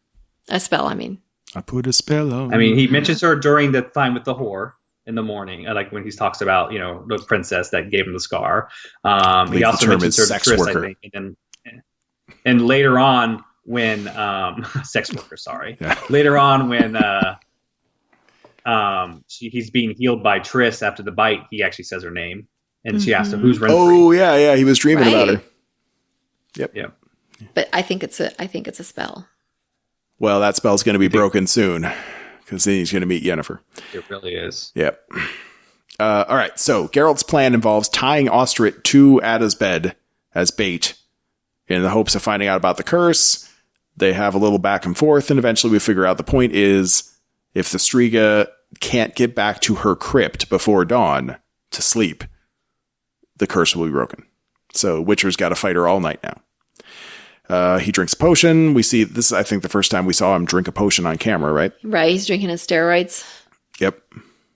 A spell, I mean. I put a spell on. I mean, he mentions her during the time with the whore in the morning, like when he talks about, the princess that gave him the scar. He also mentions her to sex Triss, worker. I think. And later on when, sex worker, sorry. Yeah. Later on when, he's being healed by Triss after the bite, he actually says her name. And she asked him, "Who's Renfri?" Oh yeah, he was dreaming about her. Yep. But I think it's a spell. Well, that spell's going to be broken soon because then he's going to meet Yennefer. It really is. Yep. All right. So Geralt's plan involves tying Ostrit to Ada's bed as bait in the hopes of finding out about the curse. They have a little back and forth, and eventually we figure out the point is if the Striga can't get back to her crypt before dawn to sleep, the curse will be broken. So Witcher's got to fight her all night now. He drinks a potion. We see this is, I think, the first time we saw him drink a potion on camera, right? Right. He's drinking his steroids. Yep.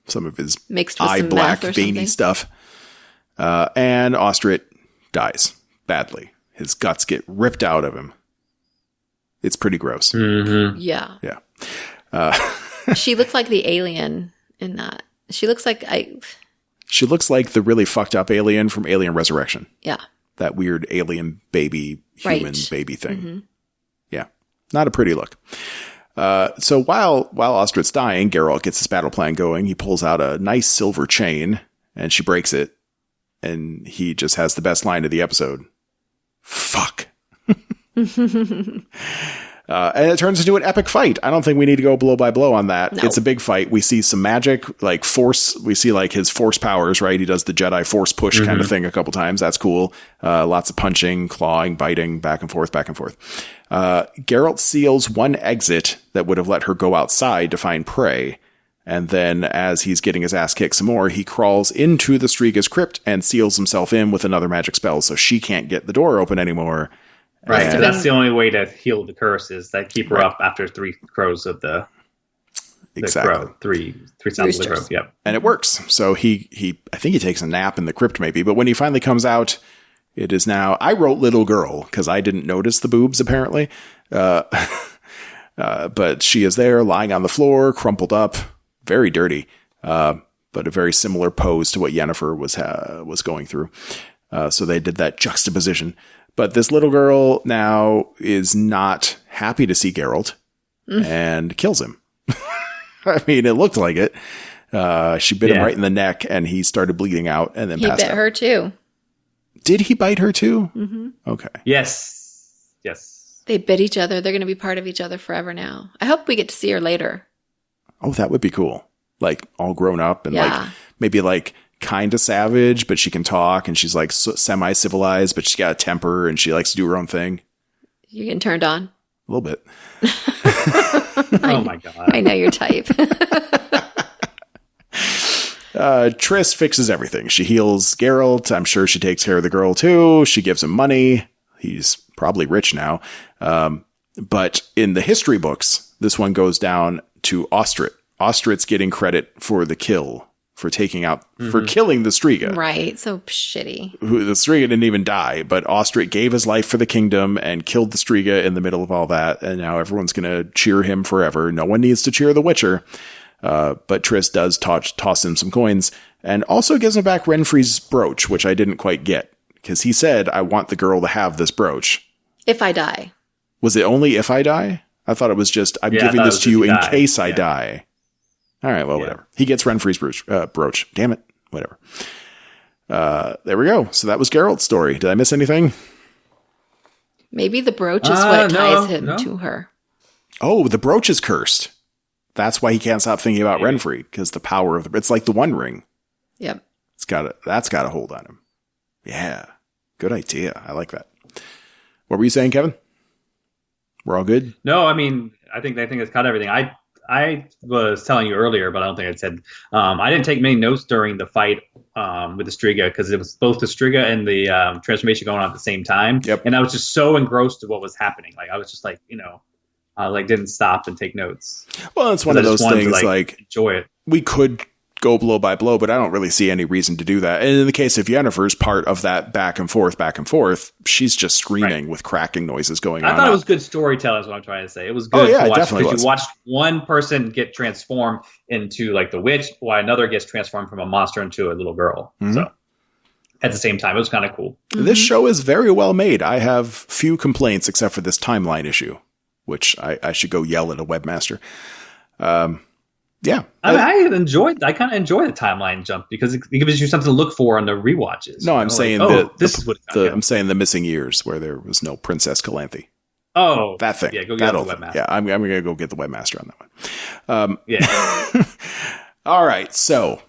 Some of his Mixed with eye some black, meth or veiny something. stuff. And Ostrit dies badly. His guts get ripped out of him. It's pretty gross. Mm-hmm. Yeah. Yeah. She looked like the alien in that. She looks like She looks like the really fucked up alien from Alien Resurrection. Yeah. That weird alien baby, human baby thing. Mm-hmm. Yeah. Not a pretty look. So while Ostrit's dying, Geralt gets his battle plan going. He pulls out a nice silver chain and she breaks it. And he just has the best line of the episode. Fuck. And it turns into an epic fight. I don't think we need to go blow by blow on that. No. It's a big fight. We see some magic, like force. We see like his force powers, right? He does the Jedi force push kind of thing a couple times. That's cool. Lots of punching, clawing, biting, back and forth, back and forth. Geralt seals one exit that would have let her go outside to find prey. And then as he's getting his ass kicked some more, he crawls into the Striga's crypt and seals himself in with another magic spell. So she can't get the door open anymore. Right, so And- that's the only way to heal the curse is to keep her up after 3 crows of the Exactly. crow. Three sounds of the crow. Roosters. Yep. And it works. So he I think he takes a nap in the crypt maybe, but when he finally comes out, it is now, I wrote little girl because I didn't notice the boobs apparently. But she is there lying on the floor, crumpled up, very dirty, but a very similar pose to what Yennefer was going through. So they did that juxtaposition. But this little girl now is not happy to see Geralt. and kills him. I mean, it looked like it. She bit him right in the neck, and he started bleeding out, and then passed out. He bit her too. Did he bite her too? Mm-hmm. Okay. Yes. They bit each other. They're going to be part of each other forever now. I hope we get to see her later. Oh, that would be cool. Like all grown up and like maybe like kind of savage, but she can talk, and she's like semi-civilized, but she's got a temper, and she likes to do her own thing. You getting turned on? A little bit. Oh my God. I know your type. Triss fixes everything. She heals Geralt. I'm sure she takes care of the girl too. She gives him money. He's probably rich now. But in the history books, this one goes down to Ostrit. Ostrit's getting credit for the kill, for taking out, for killing the Striga. Right. So shitty. The Striga didn't even die, but Ostrit gave his life for the kingdom and killed the Striga in the middle of all that. And now everyone's going to cheer him forever. No one needs to cheer the Witcher. But Triss does toss him some coins, and also gives him back Renfri's brooch, which I didn't quite get, because he said, I want the girl to have this brooch. If I die. Was it only if I die? I thought it was just, I'm giving this to you in case I die. All right, well, whatever. He gets Renfri's brooch. Damn it. Whatever. There we go. So that was Geralt's story. Did I miss anything? Maybe the brooch is what ties him to her. Oh, the brooch is cursed. That's why he can't stop thinking about Renfri, because the power of it's like the One Ring. Yep. That's got a hold on him. Yeah. Good idea. I like that. What were you saying, Kevin? We're all good? No, I mean, I think it's cut everything. I was telling you earlier, but I don't think I said, I didn't take many notes during the fight with the Striga, because it was both the Striga and the transformation going on at the same time. Yep. And I was just so engrossed in what was happening. Like, I was just like, didn't stop and take notes. Well, it's one of those things, to, like, enjoy it. We could go blow by blow, but I don't really see any reason to do that. And in the case of Yennefer's part of that back and forth, she's just screaming with cracking noises going on. I thought it was good storytelling is what I'm trying to say. It was good to watch, definitely because you watched one person get transformed into like the witch, while another gets transformed from a monster into a little girl. Mm-hmm. So at the same time, it was kind of cool. Mm-hmm. This show is very well made. I have few complaints except for this timeline issue, which I should go yell at a webmaster. Yeah, I kind of enjoy the timeline jump because it gives you something to look for on the rewatches. No, I'm saying I'm saying the missing years where there was no Princess Calanthe. Oh, that thing. Yeah, go get the webmaster. Yeah, I'm going to go get the webmaster on that one. Yeah. All right. So,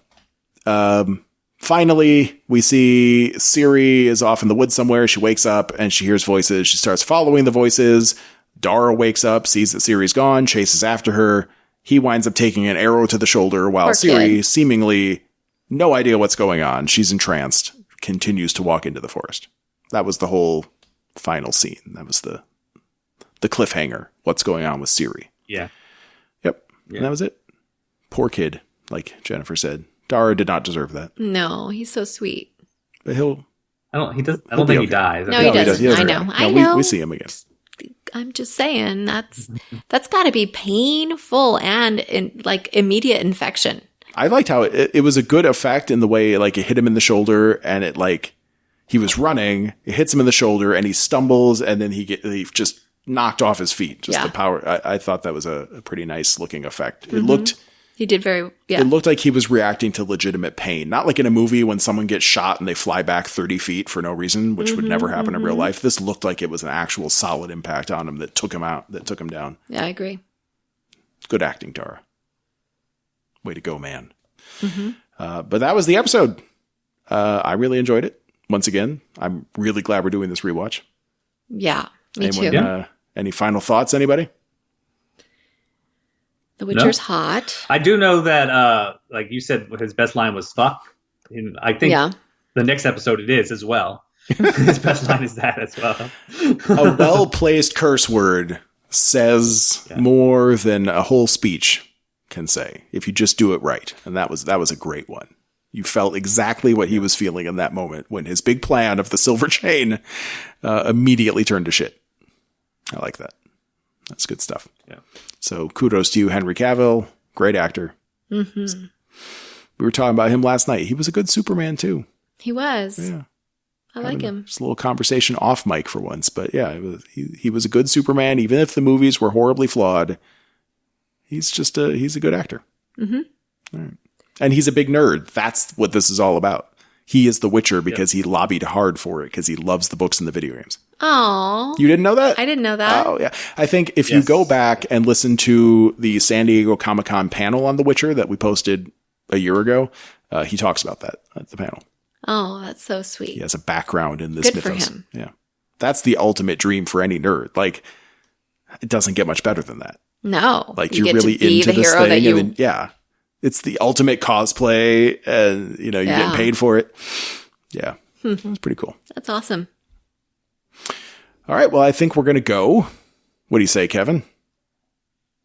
finally, we see Ciri is off in the woods somewhere. She wakes up and she hears voices. She starts following the voices. Dara wakes up, sees that Ciri's gone, chases after her. He winds up taking an arrow to the shoulder while Ciri, seemingly no idea what's going on, she's entranced, continues to walk into the forest. That was the whole final scene. That was the cliffhanger. What's going on with Ciri? Yeah. Yep. Yeah. And that was it. Poor kid, like Jennifer said. Dara did not deserve that. No, he's so sweet. But I don't think he dies. No, he doesn't. I know. We see him again. I'm just saying that's got to be painful and like immediate infection. I liked how it was a good effect in the way like it hit him in the shoulder and it like he was running, it hits him in the shoulder and he stumbles and then he just knocked off his feet. Just the power. I thought that was a pretty nice looking effect. It looked. He did very. Yeah. It looked like he was reacting to legitimate pain, not like in a movie when someone gets shot and they fly back 30 feet for no reason, which would never happen in real life. This looked like it was an actual solid impact on him that took him out, that took him down. Yeah, I agree. Good acting, Dara. Way to go, man. But that was the episode. I really enjoyed it. Once again, I'm really glad we're doing this rewatch. Yeah, me too. Any final thoughts, anybody? The Witcher's hot. I do know that, like you said, his best line was "fuck." And I think the next episode it is as well. His best line is that as well. A well-placed curse word says more than a whole speech can say if you just do it right. And that was a great one. You felt exactly what he was feeling in that moment when his big plan of the silver chain immediately turned to shit. I like that. That's good stuff. Yeah. So kudos to you, Henry Cavill. Great actor. Mm-hmm. We were talking about him last night. He was a good Superman too. He was. Yeah. I like him. Just a little conversation off mic for once, but yeah, he was a good Superman. Even if the movies were horribly flawed, he's a good actor. Mm-hmm. All right. And he's a big nerd. That's what this is all about. He is the Witcher because he lobbied hard for it because he loves the books and the video games. Oh, you didn't know that? I didn't know that. Oh, yeah. I think if you go back and listen to the San Diego Comic-Con panel on The Witcher that we posted a year ago, he talks about that at the panel. Oh, that's so sweet. He has a background in this Good mythos. for him. Yeah. That's the ultimate dream for any nerd. Like, it doesn't get much better than that. No. Like, you're really into this thing. And then, yeah. It's the ultimate cosplay, and, you know, you're getting paid for it. Yeah. It's pretty cool. That's awesome. All right. Well, I think we're going to go. What do you say, Kevin?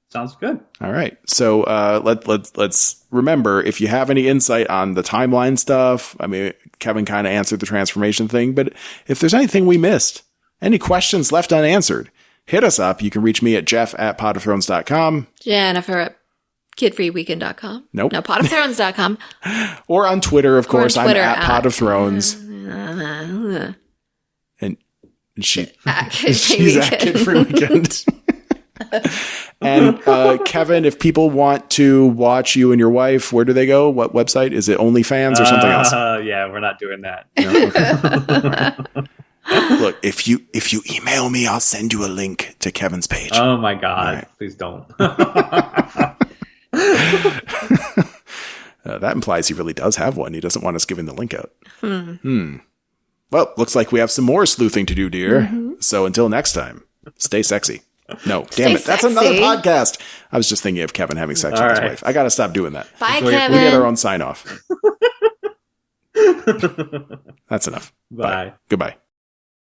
Sounds good. All right. So let's remember, if you have any insight on the timeline stuff, I mean, Kevin kind of answered the transformation thing, but if there's anything we missed, any questions left unanswered, hit us up. You can reach me at jeff@potofthrones.com. Jennifer at kidfreeweekend.com. Nope. No, potofthrones.com. Or on Twitter, of course. Twitter I'm at Pot of Thrones. And she's at Kid Free Weekend. And Kevin, if people want to watch you and your wife, where do they go? What website? Is it OnlyFans or something else? Yeah, we're not doing that. No? Okay. Look, if you email me, I'll send you a link to Kevin's page. Oh my God. Right. Please don't. That implies he really does have one. He doesn't want us giving the link out. Well, looks like we have some more sleuthing to do, dear. Mm-hmm. So until next time, stay sexy. No, damn it. That's another podcast. I was just thinking of Kevin having sex with his wife. I got to stop doing that. Bye, Kevin. We get our own sign off. That's enough. Bye. Goodbye.